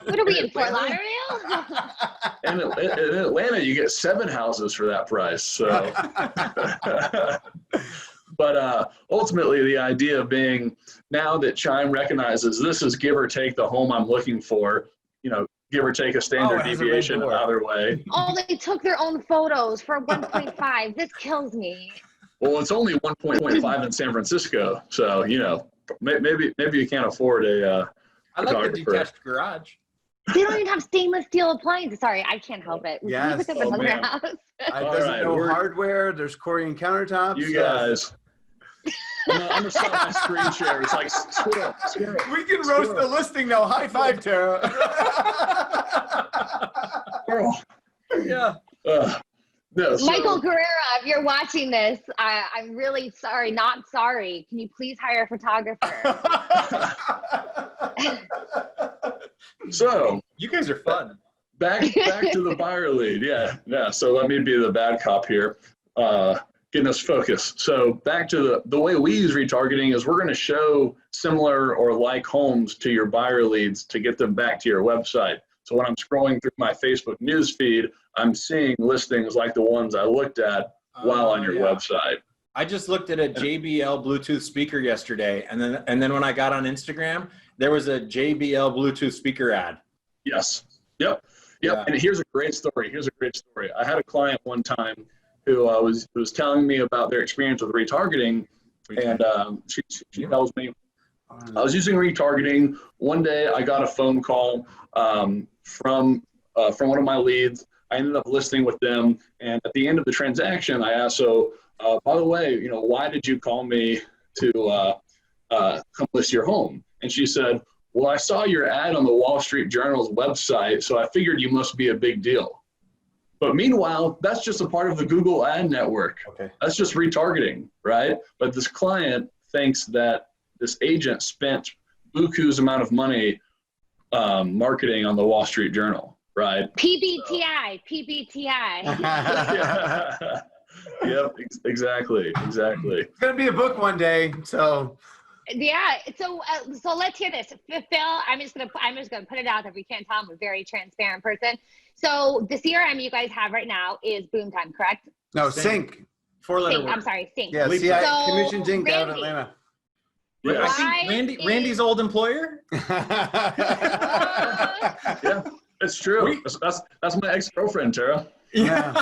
What are we in Fort Lauderdale?
And in Atlanta, you get 7 houses for that price. So, but ultimately, the idea being now that Chime recognizes this is give or take the home I'm looking for, you know, give or take a standard deviation either way.
Oh, they took their own photos for 1.5. This kills me.
Well, it's only 1.5 in San Francisco, so you know, maybe you can't afford a.
I like the detached garage.
They don't even have stainless steel appliances. Sorry, I can't help it.
Yes.
Look at another house.
There's no hardware. There's Corian countertops.
You guys. I'm gonna stop my screen share. It's like squirrel.
We can roast the listing now. High five, Tara.
Squirrel.
Yeah.
No, so,
Michael Guerrera, if you're watching this, I'm really sorry. Not sorry. Can you please hire a photographer?
So
you guys are fun.
Back to the buyer lead. Yeah. So let me be the bad cop here. Getting us focused. So back to the way we use retargeting is we're going to show similar or like homes to your buyer leads to get them back to your website. So when I'm scrolling through my Facebook news feed, I'm seeing listings like the ones I looked at while on your website.
I just looked at a JBL Bluetooth speaker yesterday, and then when I got on Instagram, there was a JBL Bluetooth speaker ad.
Yes. Yep.
Yeah.
And here's a great story. I had a client one time who was telling me about their experience with retargeting, and she tells me, I was using retargeting. One day I got a phone call from one of my leads. I ended up listing with them, and at the end of the transaction, I asked, so by the way, you know, why did you call me to come list your home? And she said, well, I saw your ad on the Wall Street Journal's website, so I figured you must be a big deal. But meanwhile, that's just a part of the Google ad network.
Okay.
That's just retargeting, right? But this client thinks that this agent spent buku's amount of money marketing on the Wall Street Journal, right?
PBTI.
Yeah. Yep, exactly.
It's gonna be a book one day, so.
Yeah. So let's hear this. Phil, I'm just gonna put it out there. If you can't tell, I'm a very transparent person. So the CRM you guys have right now is Boomtime, correct?
No, Sync.
4-letter word.
I'm sorry, Sync.
Yeah,
So,
Commissions Inc. out of
Randy.
Atlanta.
Yeah, I think Randy's old employer.
Yeah, it's true. That's my ex-girlfriend, Tara.
Yeah.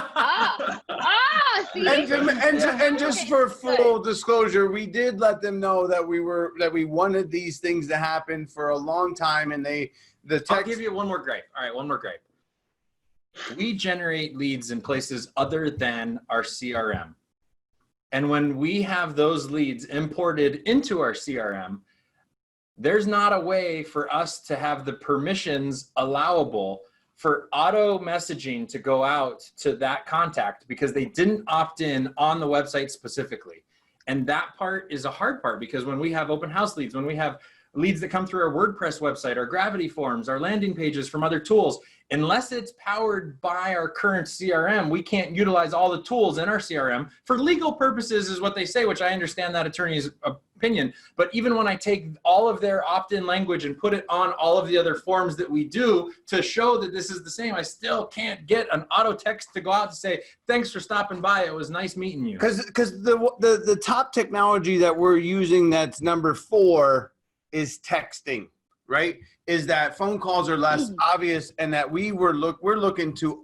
See?
And just for full disclosure, we did let them know that we wanted these things to happen for a long time, and
I'll give you one more gripe. All right, one more gripe. We generate leads in places other than our CRM. And when we have those leads imported into our CRM, there's not a way for us to have the permissions allowable for auto messaging to go out to that contact because they didn't opt in on the website specifically. And that part is a hard part because when we have open house leads, when we have leads that come through our WordPress website, our Gravity forms, our landing pages from other tools, unless it's powered by our current CRM, we can't utilize all the tools in our CRM for legal purposes is what they say, which I understand that attorneys opinion. But even when I take all of their opt-in language and put it on all of the other forms that we do to show that this is the same, I still can't get an auto text to go out to say, thanks for stopping by. It was nice meeting you.
Because the top technology that we're using that's number 4 is texting, right? Is that phone calls are less obvious, and that we're looking to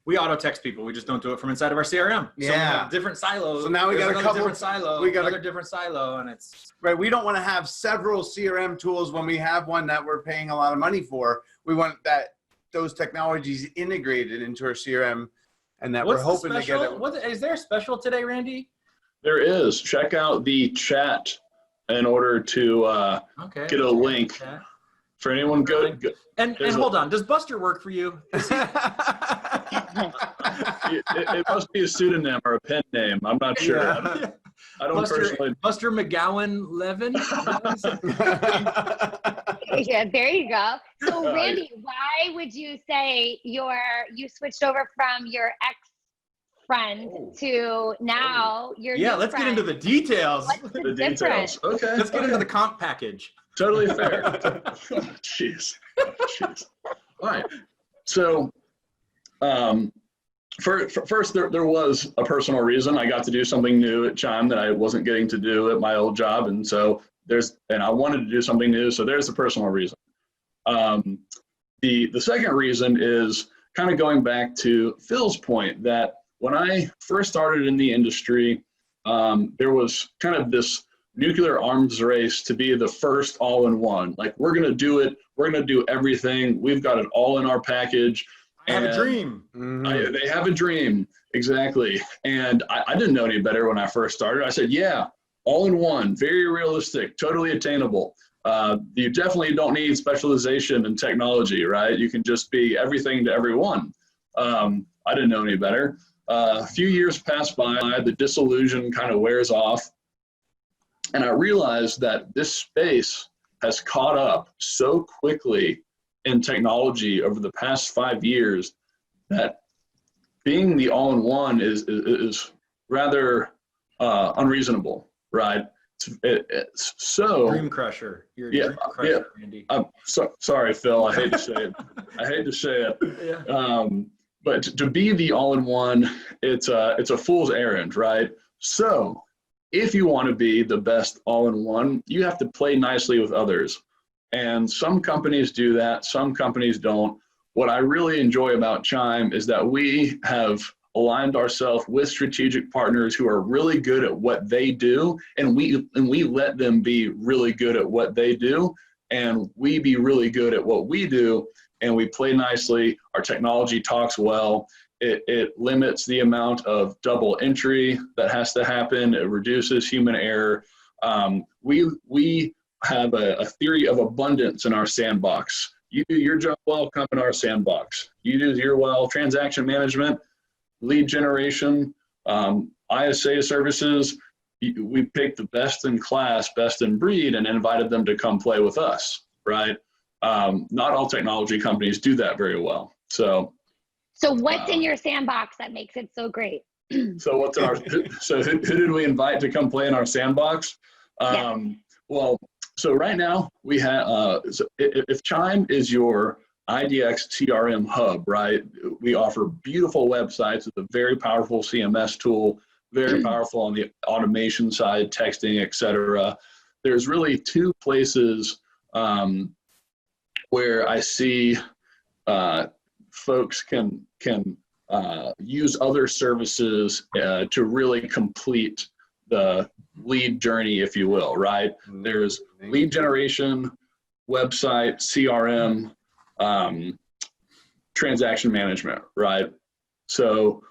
we auto text people. We just don't do it from inside of our CRM.
Yeah.
So we have different silos.
So now we got a couple
different silo.
we got
another different silo, and it's
right. We don't want to have several CRM tools when we have one that we're paying a lot of money for. We want those technologies integrated into our CRM, and that we're hoping to get it.
Is there a special today, Randy?
There is. Check out the chat in order to get a link. For anyone good.
And hold on, does Buster work for you?
It must be a pseudonym or a pen name. I'm not sure.
Yeah.
I don't personally.
Buster McGowan Levin.
Yeah, there you go. So Randy, why would you say you switched over from your ex-friend to now your new
let's
friend?
get into the details.
What's the difference?
Okay.
Let's get into the comp package.
Totally fair. Jeez. All right. So, first, there was a personal reason. I got to do something new at Chime that I wasn't getting to do at my old job, and so I wanted to do something new. So there's the personal reason. The second reason is kind of going back to Phil's point that when I first started in the industry, there was kind of this nuclear arms race to be the first all-in-one. Like, we're going to do it. We're going to do everything. We've got it all in our package.
I have a dream.
They have a dream. Exactly. And I didn't know any better when I first started. I said, yeah, all in one, very realistic, totally attainable. You definitely don't need specialization in technology, right? You can just be everything to everyone. I didn't know any better. A few years pass by, the disillusion kind of wears off. And I realized that this space has caught up so quickly in technology over the past 5 years that being the all-in-one is rather unreasonable, right? It's so
Dream crusher. You're a dream crusher, Randy.
I'm sorry, Phil. I hate to say it. I hate to say it.
Yeah.
But to be the all-in-one, it's a fool's errand, right? So if you want to be the best all-in-one, you have to play nicely with others. And some companies do that, some companies don't. What I really enjoy about Chime is that we have aligned ourselves with strategic partners who are really good at what they do, and we let them be really good at what they do, and we be really good at what we do, and we play nicely. Our technology talks well. It limits the amount of double entry that has to happen. It reduces human error. We have a theory of abundance in our sandbox. You do your job well, come in our sandbox. You do your well, transaction management, lead generation, ISA services. We picked the best in class, best in breed, and invited them to come play with us, right? Not all technology companies do that very well. So
what's in your sandbox that makes it so great?
So what's in our? So who did we invite to come play in our sandbox? Well, so right now we have. So if Chime is your IDX CRM hub, right? We offer beautiful websites with a very powerful CMS tool, very powerful on the automation side, texting, etc. There's really two places where I see folks can use other services to really complete the lead journey, if you will, right? There's lead generation, website, CRM, transaction management, right? So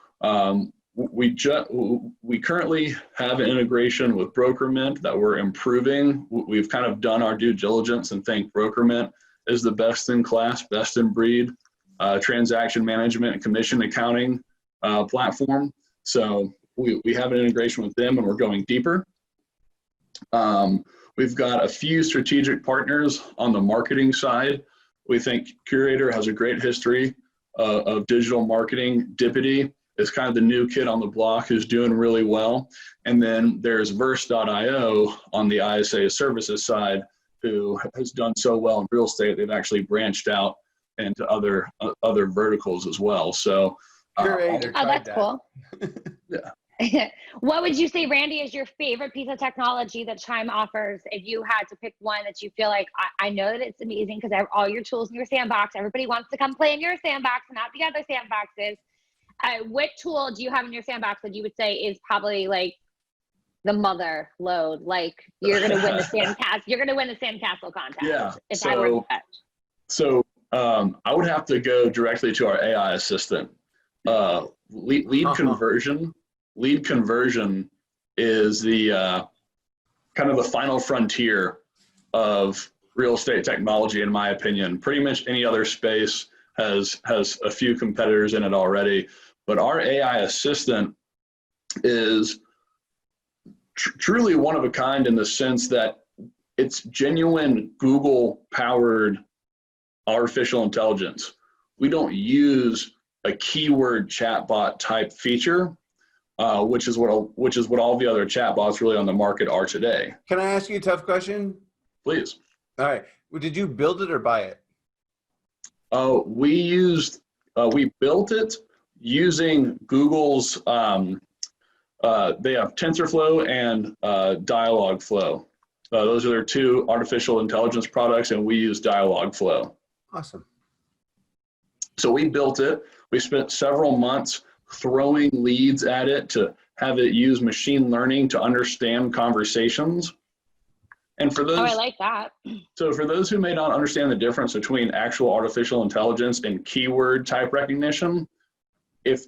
we currently have an integration with Brokerment that we're improving. We've kind of done our due diligence and think Brokerment is the best in class, best in breed transaction management and commission accounting platform. So we have an integration with them and we're going deeper. We've got a few strategic partners on the marketing side. We think Curator has a great history of digital marketing. Dippity is kind of the new kid on the block who's doing really well. And then there's Verse.io on the ISA services side, who has done so well in real estate, they've actually branched out into other verticals as well. So,
oh, that's cool.
Yeah.
What would you say, Randy, is your favorite piece of technology that Chime offers? If you had to pick one that you feel like, I know that it's amazing because all your tools in your sandbox, everybody wants to come play in your sandbox, not the other sandboxes. What tool do you have in your sandbox that you would say is probably like the mother load? Like you're going to win the sandcastle. You're going to win the sandcastle contest.
Yeah.
If I were to bet.
So I would have to go directly to our AI assistant. Lead conversion. Lead conversion is the kind of the final frontier of real estate technology, in my opinion. Pretty much any other space has a few competitors in it already, but our AI assistant is truly one of a kind in the sense that it's genuine Google-powered artificial intelligence. We don't use a keyword chatbot type feature, which is what all the other chatbots really on the market are today.
Can I ask you a tough question?
Please.
All right. Well, did you build it or buy it?
We built it using Google's. They have TensorFlow and Dialogflow. Those are their two artificial intelligence products, and we use Dialogflow.
Awesome.
So we built it. We spent several months throwing leads at it to have it use machine learning to understand conversations. And for those,
I like that.
So for those who may not understand the difference between actual artificial intelligence and keyword type recognition, if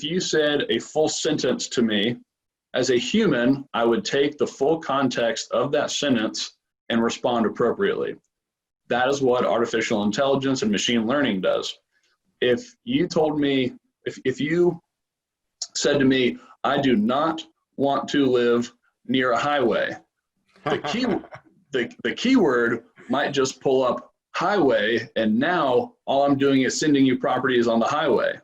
you said a full sentence to me, as a human, I would take the full context of that sentence and respond appropriately. That is what artificial intelligence and machine learning does. If you told me, if you said to me, I do not want to live near a highway, the keyword might just pull up highway, and now all I'm doing is sending you properties on the highway.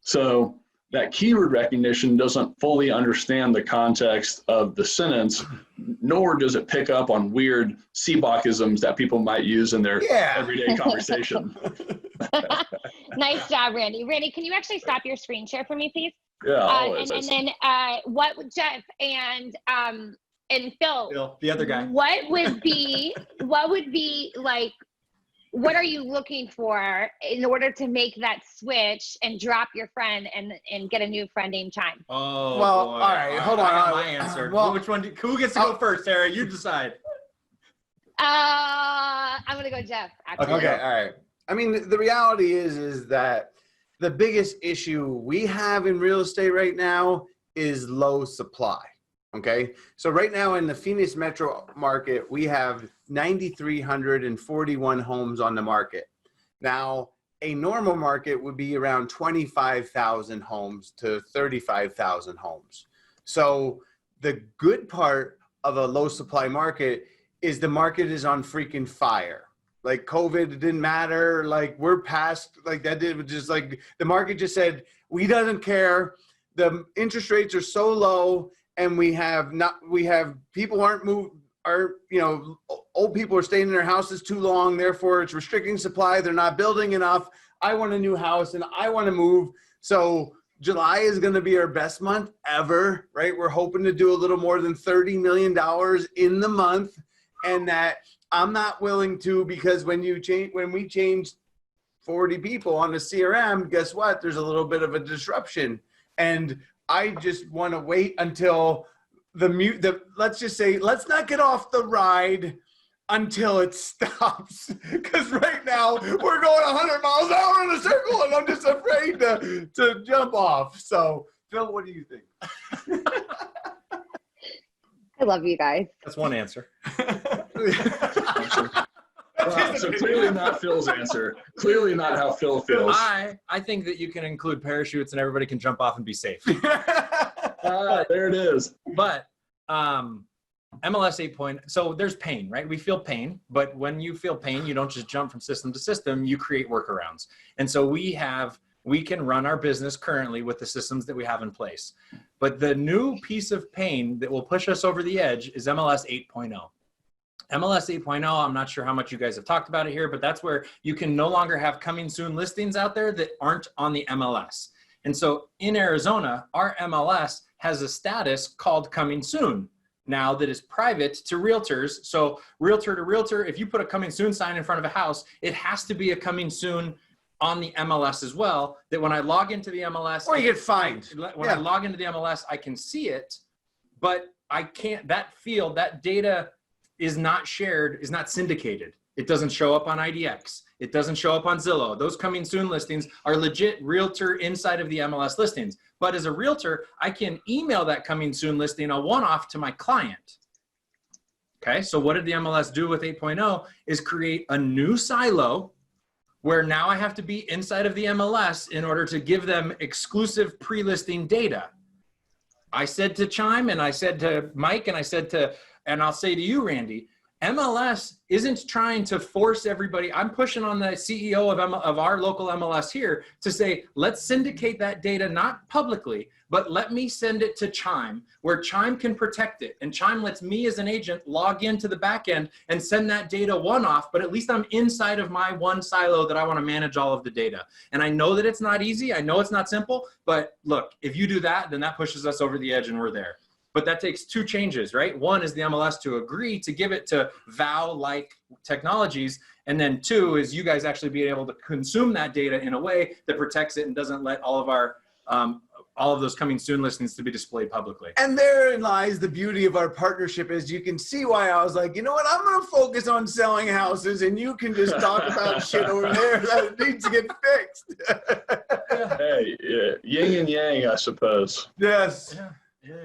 So that keyword recognition doesn't fully understand the context of the sentence, nor does it pick up on weird Sibbachisms that people might use in their everyday conversation.
Nice job, Randy. Randy, can you actually stop your screen share for me, please?
Yeah, always.
And then what would Jeff and Phil,
the other guy,
what would be like, what are you looking for in order to make that switch and drop your friend and get a new friend named Chime?
Oh,
well,
boy.
all right, hold on.
I got my answer. Well, which one? Who gets to go first, Sarah? You decide.
I'm gonna go Jeff. Actually.
Okay, all right. I mean, the reality is that the biggest issue we have in real estate right now is low supply. Okay, so right now in the Phoenix metro market, we have 9,341 homes on the market. Now, a normal market would be around 25,000 homes to 35,000 homes. So the good part of a low supply market is the market is on freaking fire. Like COVID didn't matter. Like we're past like that. It was just like the market just said, we doesn't care. The interest rates are so low. And we have people old people are staying in their houses too long. Therefore, it's restricting supply. They're not building enough. I want a new house and I want to move. So July is going to be our best month ever, right? We're hoping to do a little more than $30 million in the month. And that I'm not willing to, because when we change 40 people on the CRM, guess what? There's a little bit of a disruption. And I just want to wait until let's just say, let's not get off the ride until it stops. Because right now we're going 100 miles an hour in a circle and I'm just afraid to jump off. So Phil, what do you think?
I love you guys.
That's one answer.
So clearly not Phil's answer. Clearly not how Phil feels.
I think that you can include parachutes and everybody can jump off and be safe.
There it is.
But MLS 8. So there's pain, right? We feel pain, but when you feel pain, you don't just jump from system to system, you create workarounds. And so we have we can run our business currently with the systems that we have in place. But the new piece of pain that will push us over the edge is MLS 8.0. MLS 8.0, I'm not sure how much you guys have talked about it here, but that's where you can no longer have coming soon listings out there that aren't on the MLS. And so in Arizona, our MLS has a status called coming soon now that is private to realtors. So realtor to realtor, if you put a coming soon sign in front of a house, it has to be a coming soon on the MLS as well, that when I log into the MLS,
Or you get fined.
when I log into the MLS, I can see it, but I can't, that field, that data is not shared, is not syndicated. It doesn't show up on IDX. It doesn't show up on Zillow. Those coming soon listings are legit realtor inside of the MLS listings. But as a realtor, I can email that coming soon listing a one-off to my client. Okay, so what did the MLS do with 8.0 is create a new silo where now I have to be inside of the MLS in order to give them exclusive pre-listing data. I said to Chime, and I said to Mike, and I said to, and I'll say to you, Randy, MLS isn't trying to force everybody. I'm pushing on the CEO of our local MLS here to say, let's syndicate that data, not publicly, but let me send it to Chime, where Chime can protect it. And Chime lets me as an agent log into the back end and send that data one-off, but at least I'm inside of my one silo that I want to manage all of the data. And I know that it's not easy. I know it's not simple, but look, if you do that, then that pushes us over the edge and we're there. But that takes two changes, right? One is the MLS to agree to give it to VOW-like technologies. And then two is you guys actually being able to consume that data in a way that protects it and doesn't let all of our, all of those coming soon listings to be displayed publicly.
And therein lies the beauty of our partnership, is you can see why I was like, you know what, I'm going to focus on selling houses and you can just talk about shit over there that needs to get fixed.
Hey, yeah, yin and yang, I suppose.
Yes.
Yeah.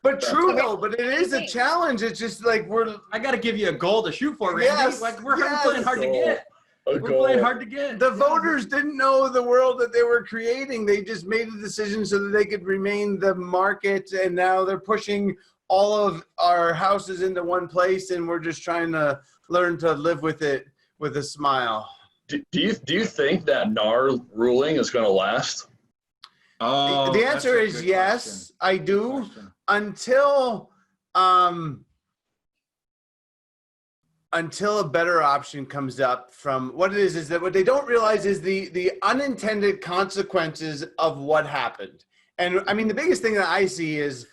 But true though, but it is a challenge. It's just like
I got to give you a goal to shoot for, Randy.
Yes,
Like we're
yes.
playing hard to get. We're playing hard to get.
the voters didn't know the world that they were creating. They just made a decision so that they could remain the market, and now they're pushing all of our houses into one place, and we're just trying to learn to live with it with a smile.
Do you think that NAR ruling is going to last?
Oh,
The answer
that's a
is
good
yes,
question.
I do.
Question.
Until a better option comes up. From what it is that what they don't realize is the unintended consequences of what happened. And I mean, the biggest thing that I see is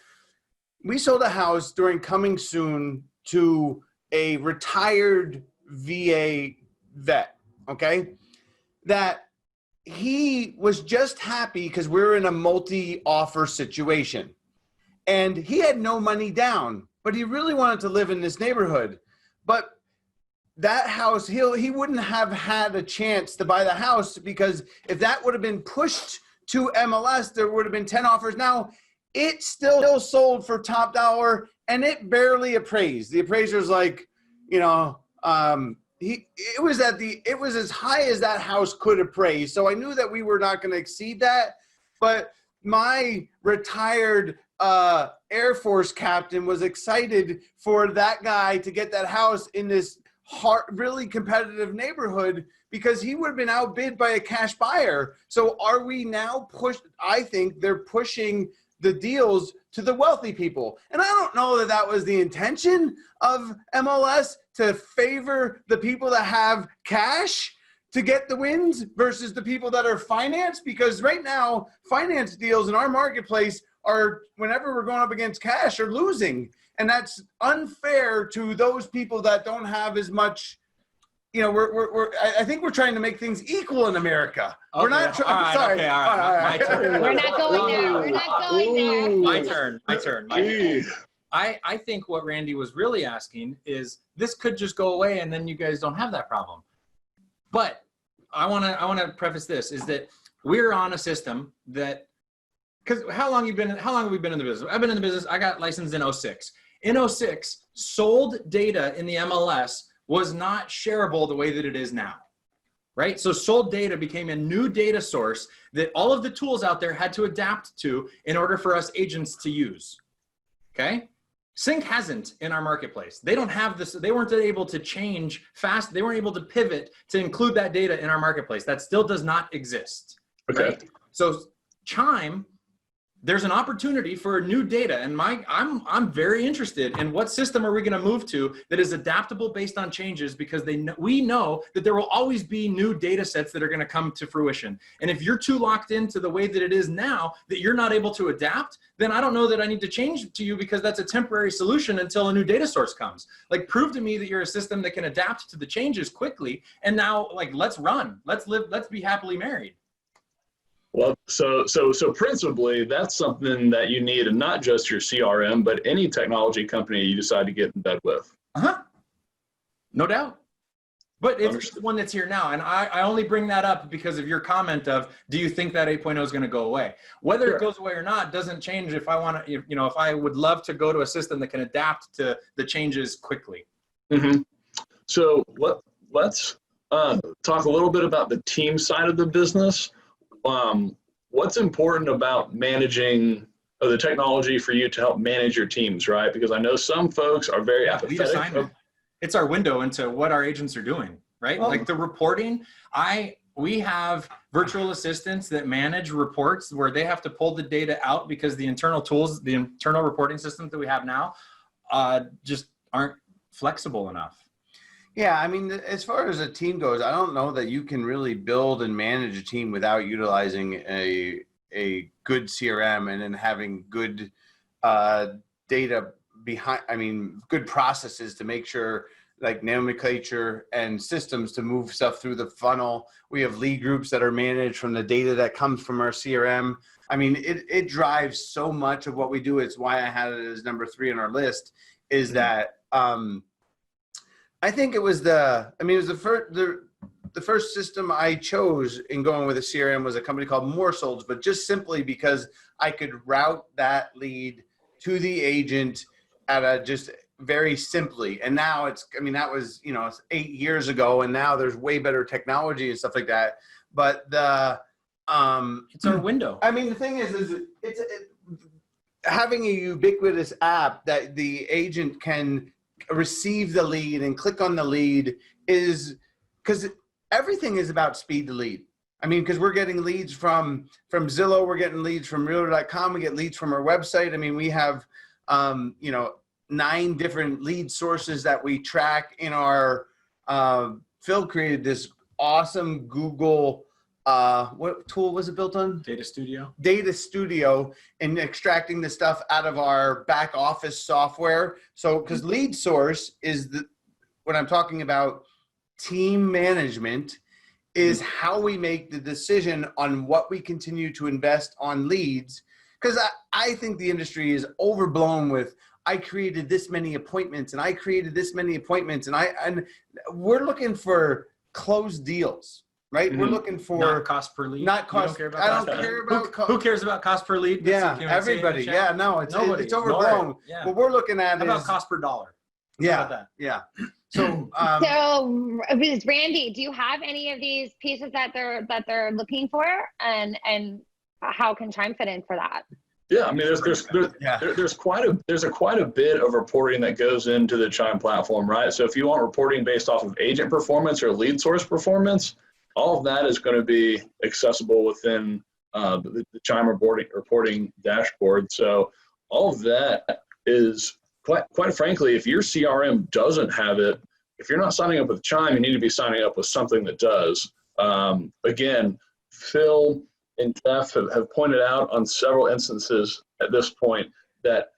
we sold a house during coming soon to a retired VA vet, okay? That he was just happy because we're in a multi-offer situation. And he had no money down, but he really wanted to live in this neighborhood. But that house, he wouldn't have had a chance to buy the house, because if that would have been pushed to MLS, there would have been 10 offers. Now, it still sold for top dollar, and it barely appraised. The appraiser's like, you know, it was as high as that house could appraise. So I knew that we were not going to exceed that. But my retired Air Force captain was excited for that guy to get that house in this really competitive neighborhood, because he would have been outbid by a cash buyer. So are we now pushed? I think they're pushing the deals to the wealthy people. And I don't know that that was the intention of MLS, to favor the people that have cash to get the wins versus the people that are financed, because right now finance deals in our marketplace are, whenever we're going up against cash, are losing. And that's unfair to those people that don't have as much. You know, I think we're trying to make things equal in America.
Okay.
We're not trying.
All right,
Sorry.
okay, all right. My turn.
We're not going there. We're not going there.
My turn. I think what Randy was really asking is, this could just go away and then you guys don't have that problem. But I want to preface this, is that we're on a system that, because how long have we been in the business? I've been in the business. I got licensed in 06. In 06, sold data in the MLS was not shareable the way that it is now, right? So sold data became a new data source that all of the tools out there had to adapt to in order for us agents to use, okay? Sync hasn't in our marketplace. They don't have this. They weren't able to change fast. They weren't able to pivot to include that data in our marketplace. That still does not exist.
Okay.
Right? So Chime, there's an opportunity for new data, and I'm very interested in what system are we going to move to that is adaptable based on changes, because we know that there will always be new data sets that are going to come to fruition. And if you're too locked into the way that it is now that you're not able to adapt, then I don't know that I need to change to you, because that's a temporary solution until a new data source comes. Like, prove to me that you're a system that can adapt to the changes quickly, and now, like, let's run, let's live, let's be happily married.
Well, so principally, that's something that you need, and not just your CRM, but any technology company you decide to get in bed with.
No doubt. But it's the one that's here now. And I only bring that up because of your comment of, do you think that 8.0 is going to go away? Whether it goes away or not doesn't change if I want to, you know, if I would love to go to a system that can adapt to the changes quickly.
So let's talk a little bit about the team side of the business. What's important about managing the technology for you to help manage your teams, right? Because I know some folks are very apathetic.
It's our window into what our agents are doing, right? Like the reporting, we have virtual assistants that manage reports where they have to pull the data out because the internal tools, the internal reporting systems that we have now just aren't flexible enough.
Yeah, I mean, as far as a team goes, I don't know that you can really build and manage a team without utilizing a good CRM and then having good data behind, I mean, good processes to make sure, like nomenclature and systems to move stuff through the funnel. We have lead groups that are managed from the data that comes from our CRM. I mean, it drives so much of what we do. It's why I had it as number 3 on our list, is that I think it was the first system I chose in going with a CRM was a company called Morsolds, but just simply because I could route that lead to the agent at a just very simply. And now it's, I mean, that was, you know, it's 8 years ago, and now there's way better technology and stuff like that. But
it's our window.
I mean, the thing is having a ubiquitous app that the agent can receive the lead and click on the lead is, because everything is about speed to lead. I mean, because we're getting leads from Zillow, we're getting leads from realtor.com, we get leads from our website. I mean, we have, 9 different lead sources that we track in our, Phil created this awesome Google, what tool was it built on?
Data Studio.
Data Studio, and extracting the stuff out of our back office software. So, because lead source is what I'm talking about, team management is how we make the decision on what we continue to invest on leads. Because I think the industry is overblown with, I created this many appointments and I created this many appointments, and we're looking for closed deals. Right, we're looking for
not cost per lead.
Not cost.
I
don't care about.
Who cares about cost per lead?
Yeah, everybody. Yeah, no, it's overblown.
Yeah.
What we're looking at
How about cost per dollar?
Yeah, yeah. So,
so Randy, do you have any of these pieces that they're looking for, and how can Chime fit in for that?
Yeah, I mean, there's quite a bit of reporting that goes into the Chime platform, right? So if you want reporting based off of agent performance or lead source performance, all of that is going to be accessible within the Chime reporting dashboard. So all of that is quite frankly, if your CRM doesn't have it, if you're not signing up with Chime, you need to be signing up with something that does. Again, Phil and Jeff have pointed out on several instances at this point that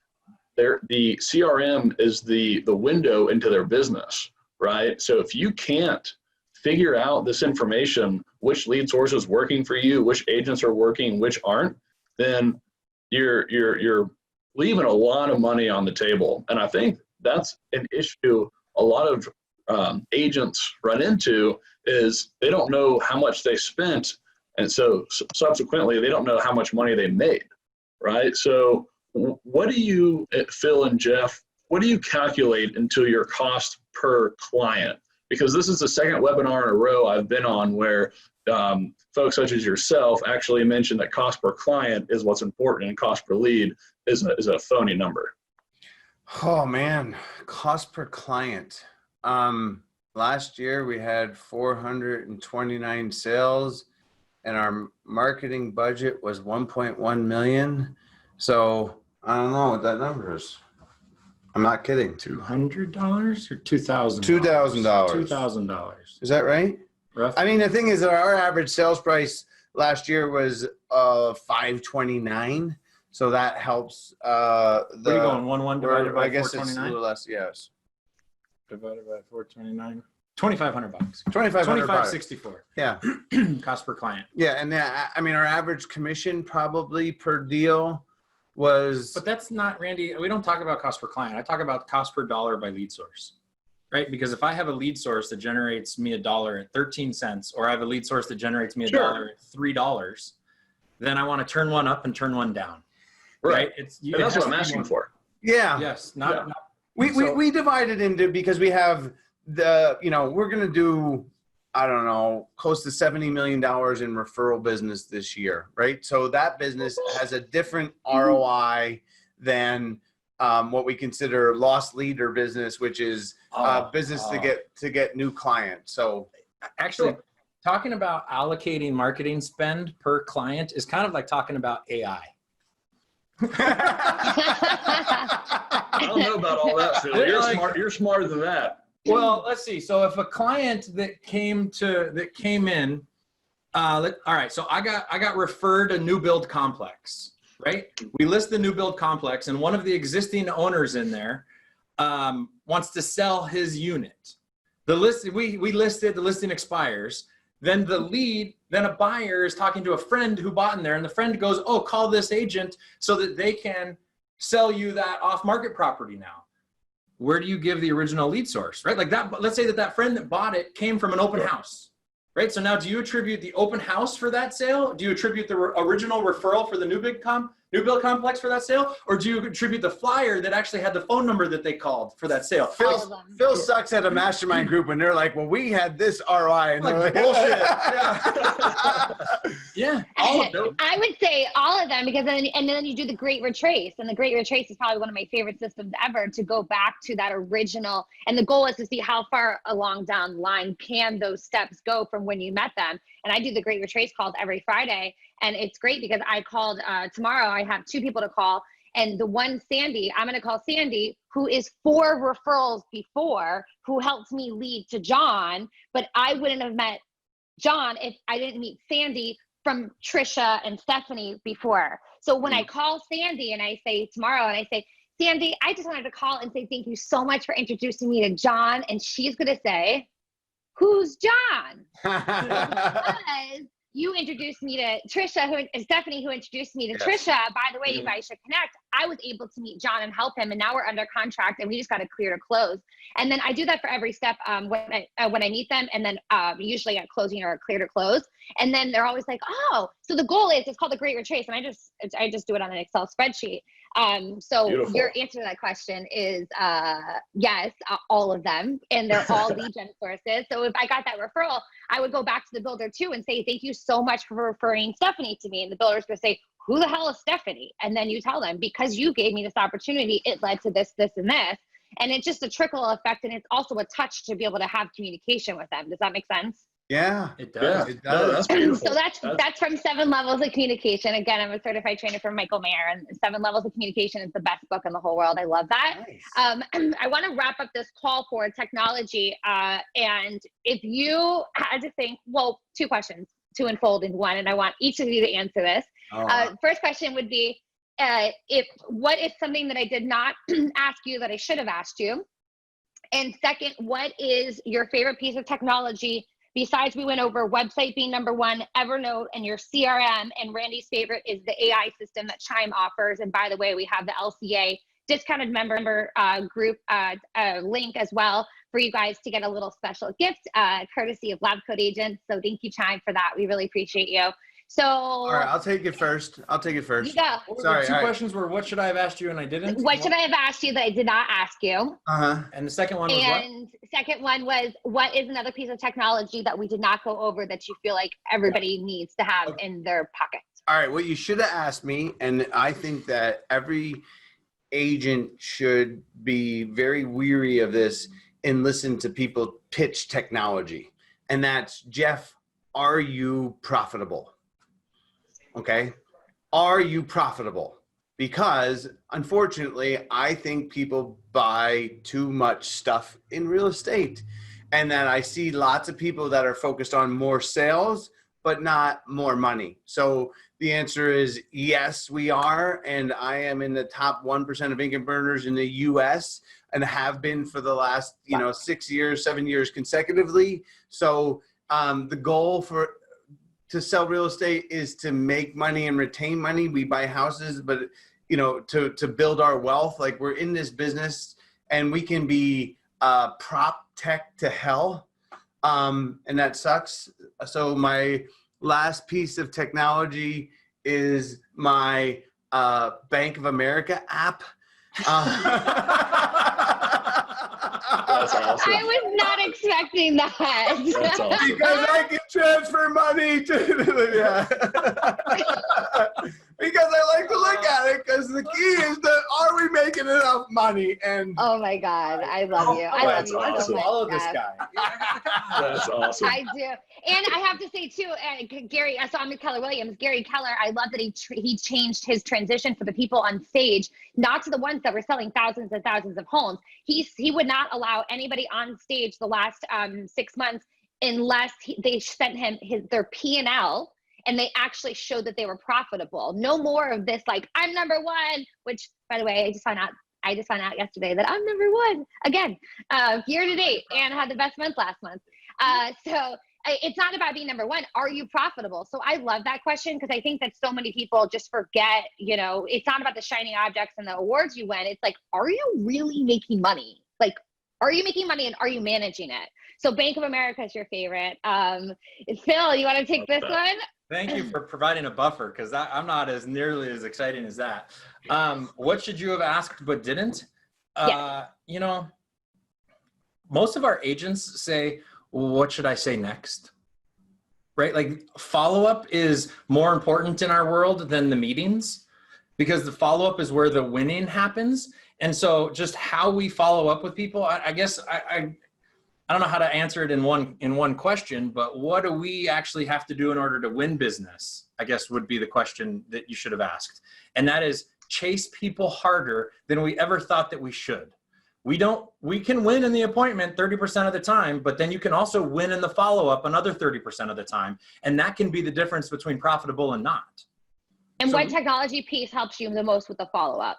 the CRM is the window into their business, right? So if you can't figure out this information, which lead source is working for you, which agents are working, which aren't, then you're leaving a lot of money on the table. And I think that's an issue a lot of agents run into, is they don't know how much they spent, and so subsequently they don't know how much money they made, right? So what do you, Phil and Jeff, what do you calculate into your cost per client? Because this is the second webinar in a row I've been on where folks such as yourself actually mentioned that cost per client is what's important, and cost per lead is a phony number.
Oh man, cost per client. Last year we had 429 sales, and our marketing budget was 1.1 million. So I don't know what that number is. I'm not kidding.
$200 or $2,000?
$2,000.
$2,000.
Is that right?
Rough.
I mean, the thing is that our average sales price last year was $529. So that helps.
What are you going? 1 divided by
I guess it's a
429?
little less. Yes.
Divided by 429. $2,500.
2,500.
$2,564.
Yeah.
Cost per client.
Yeah, and I mean, our average commission probably per deal was.
But that's not, Randy, we don't talk about cost per client. I talk about cost per dollar by lead source, right? Because if I have a lead source that generates me $1 at 13 cents, or I have a lead source that generates me $1 at $3, then I want to turn one up and turn one down. Right?
And that's what I'm asking for.
Yeah.
Yes.
We divide it into, because we have the, we're going to do, I don't know, close to $70 million in referral business this year, right? So that business has a different ROI than what we consider lost leader business, which is business to get new clients. So
actually, talking about allocating marketing spend per client is kind of like talking about AI.
I don't know about all that, Phil. You're smarter than that.
Well, let's see. So if a client that came in, all right. So I got referred a new build complex, right? We list the new build complex, and one of the existing owners in there wants to sell his unit. The list we listed, the listing expires. Then then a buyer is talking to a friend who bought in there, and the friend goes, "Oh, call this agent so that they can sell you that off-market property now." Where do you give the original lead source, right? Like that, let's say that friend that bought it came from an open house, right? So now do you attribute the open house for that sale? Do you attribute the original referral for the new build complex for that sale? Or do you attribute the flyer that actually had the phone number that they called for that sale?
Phil sucks at a mastermind group when they're like, well, we had this ROI. And
like,
they're like,
bullshit. Yeah.
All of them. I would say all of them, because then you do the great retrace, and the great retrace is probably one of my favorite systems ever, to go back to that original. And the goal is to see how far along down the line can those steps go from when you met them. And I do the great retrace calls every Friday, and it's great because I called tomorrow. I have 2 people to call, and the one, Sandy, I'm going to call Sandy, who is 4 referrals before, who helped me lead to John, but I wouldn't have met John if I didn't meet Sandy from Trisha and Stephanie before. So when I call Sandy and I say tomorrow, and I say, Sandy, I just wanted to call and say thank you so much for introducing me to John, and she's going to say, who's John? Because you introduced me to Trisha, Stephanie, who introduced me to Trisha. By the way, you guys should connect. I was able to meet John and help him, and now we're under contract, and we just got to clear to close. And then I do that for every step when I meet them, and then usually at closing or clear to close. And then they're always like, oh, so the goal is, it's called the Great Retrace, and I just do it on an Excel spreadsheet. So Beautiful. Your answer to that question is yes, all of them, and they're all lead gen sources. So if I got that referral, I would go back to the builder too and say, thank you so much for referring Stephanie to me. And the builder's going to say, who the hell is Stephanie? And then you tell them, because you gave me this opportunity, it led to this, this, and this. And it's just a trickle effect, and it's also a touch to be able to have communication with them. Does that make sense?
Yeah,
it does.
Yeah, it does.
No, that's beautiful.
So that's from 7 Levels of Communication. Again, I'm a certified trainer from Michael Mayer, and 7 Levels of Communication is the best book in the whole world. I love that. Nice. I want to wrap up this call for technology. And if you had to think, well, 2 questions to unfold in one, and I want each of you to answer this. First question would be, what is something that I did not ask you that I should have asked you? And second, what is your favorite piece of technology? Besides, we went over website being number 1, Evernote, and your CRM, and Randy's favorite is the AI system that Chime offers. And by the way, we have the LCA discounted member group link as well for you guys to get a little special gift courtesy of Lab Code Agents. So thank you, Chime, for that. We really appreciate you. So, all
right, I'll take it first.
You go.
Sorry, 2 questions were, what should I have asked you and I didn't?
What should I have asked you that I did not ask you?
And the second one was what?
And second one was, what is another piece of technology that we did not go over that you feel like everybody needs to have in their pocket?
All right, well, you should have asked me, and I think that every agent should be very weary of this and listen to people pitch technology. And that's, Jeff, are you profitable? Okay. Are you profitable? Because unfortunately, I think people buy too much stuff in real estate. And then I see lots of people that are focused on more sales, but not more money. So the answer is yes, we are. And I am in the top 1% of income earners in the US and have been for the last, 6 years, 7 years consecutively. So the goal to sell real estate is to make money and retain money. We buy houses, but to build our wealth. Like, we're in this business and we can be prop tech to hell. And that sucks. So my last piece of technology is my Bank of America app.
That's awesome.
I was not expecting that.
That's awesome.
Because I can transfer money to, yeah. Because I like to look at it, because the key is are we making enough money? And
Oh my God, I love you. I love
That's
you so
awesome.
much.
Follow this
Jeff.
guy.
That's awesome.
I do. And I have to say too, Gary, so I'm with Keller Williams. Gary Keller, I love that he changed his transition for the people on stage, not to the ones that were selling thousands and thousands of homes. He would not allow anybody on stage the last 6 months unless they sent him their P&L and they actually showed that they were profitable. No more of this, like, I'm number one, which, by the way, I just found out yesterday that I'm number one again, year to date, and had the best month last month. So it's not about being number one. Are you profitable? So I love that question, because I think that so many people just forget, it's not about the shiny objects and the awards you win. It's like, are you really making money? Like, are you making money and are you managing it? So Bank of America is your favorite. Phil, you want to take this one?
Thank you for providing a buffer, because I'm not as nearly as exciting as that. What should you have asked but didn't?
Yes.
Most of our agents say, what should I say next? Right? Like, follow-up is more important in our world than the meetings, because the follow-up is where the winning happens. And so just how we follow up with people, I guess I don't know how to answer it in one question, but what do we actually have to do in order to win business, I guess, would be the question that you should have asked. And that is, chase people harder than we ever thought that we should. We can win in the appointment 30% of the time, but then you can also win in the follow-up another 30% of the time. And that can be the difference between profitable and not.
And
So-
what technology piece helps you the most with the follow-up?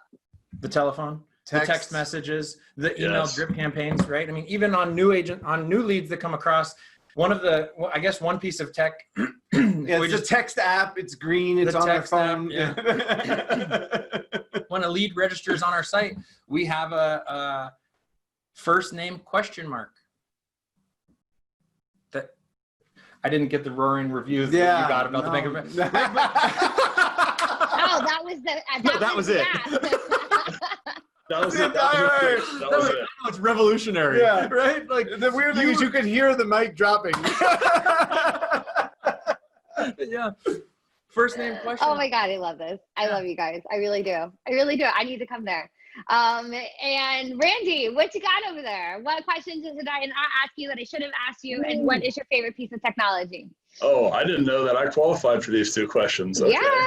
The telephone, the text messages, the email drip campaigns, right? I mean, even on new leads that come across, one piece of tech.
it's a text app. It's green. It's on their phone.
App, yeah. When a lead registers on our site, we have a first name question mark. That I didn't get the roaring reviews that you got about the Bank of America.
Oh, that was the.
That was it.
That was it. That was it.
It's revolutionary.
Yeah.
Right? Like,
The weird thing is you could hear the mic dropping.
Yeah. First name question.
Oh my God, I love this. I love you guys. I really do. I need to come there. And Randy, what you got over there? What questions did I not ask you that I should have asked you? And what is your favorite piece of technology?
Oh, I didn't know that I qualified for these two questions. Okay.
Yeah.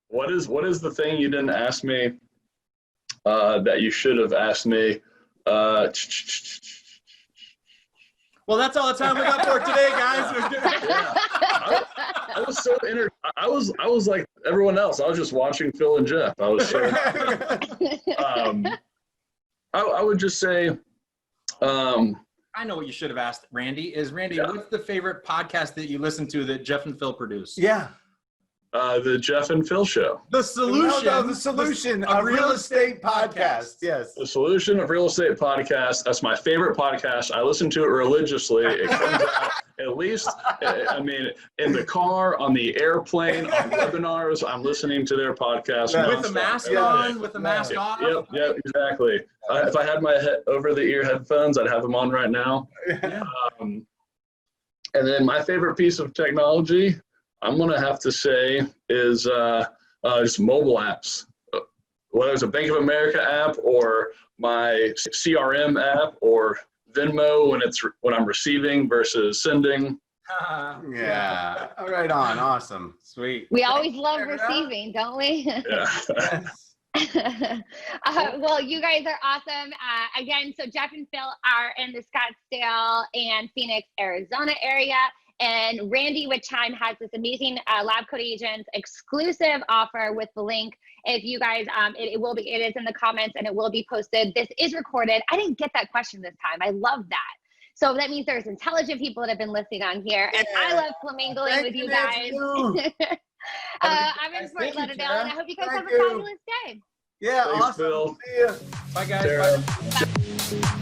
What is the thing you didn't ask me that you should have asked me?
Well, that's all the time we got for today, guys.
Yeah. I was so I was like everyone else. I was just watching Phil and Jeff. I was so I would just say
I know what you should have asked Randy. What's the favorite podcast that you listen to that Jeff and Phil produce?
Yeah.
The Jeff and Phil Show.
The solution of real estate podcast. Yes.
The Solution of Real Estate podcast. That's my favorite podcast. I listen to it religiously. It comes out at least, in the car, on the airplane, on webinars. I'm listening to their podcast.
Yeah.
With the mask on, with the mask off.
Yep, exactly. If I had my over-the-ear headphones, I'd have them on right now.
Yeah.
And then my favorite piece of technology, I'm going to have to say, is just mobile apps. Whether it's a Bank of America app or my CRM app or Venmo when I'm receiving versus sending.
Yeah. All right on. Awesome.
Sweet.
We always love receiving, don't we?
Yeah.
Well, you guys are awesome. Again, so Jeff and Phil are in the Scottsdale and Phoenix, Arizona area. And Randy with Chime has this amazing Lab Coat Agents exclusive offer with the link. If you guys, it is in the comments and it will be posted. This is recorded. I didn't get that question this time. I love that. So that means there's intelligent people that have been listening on here. And I love flamingling with you guys. I'm in Fort Lauderdale, and I hope you guys have a fabulous day.
Yeah,
Thanks,
awesome.
Phil.
See ya.
Bye, guys.
Sarah.
Bye.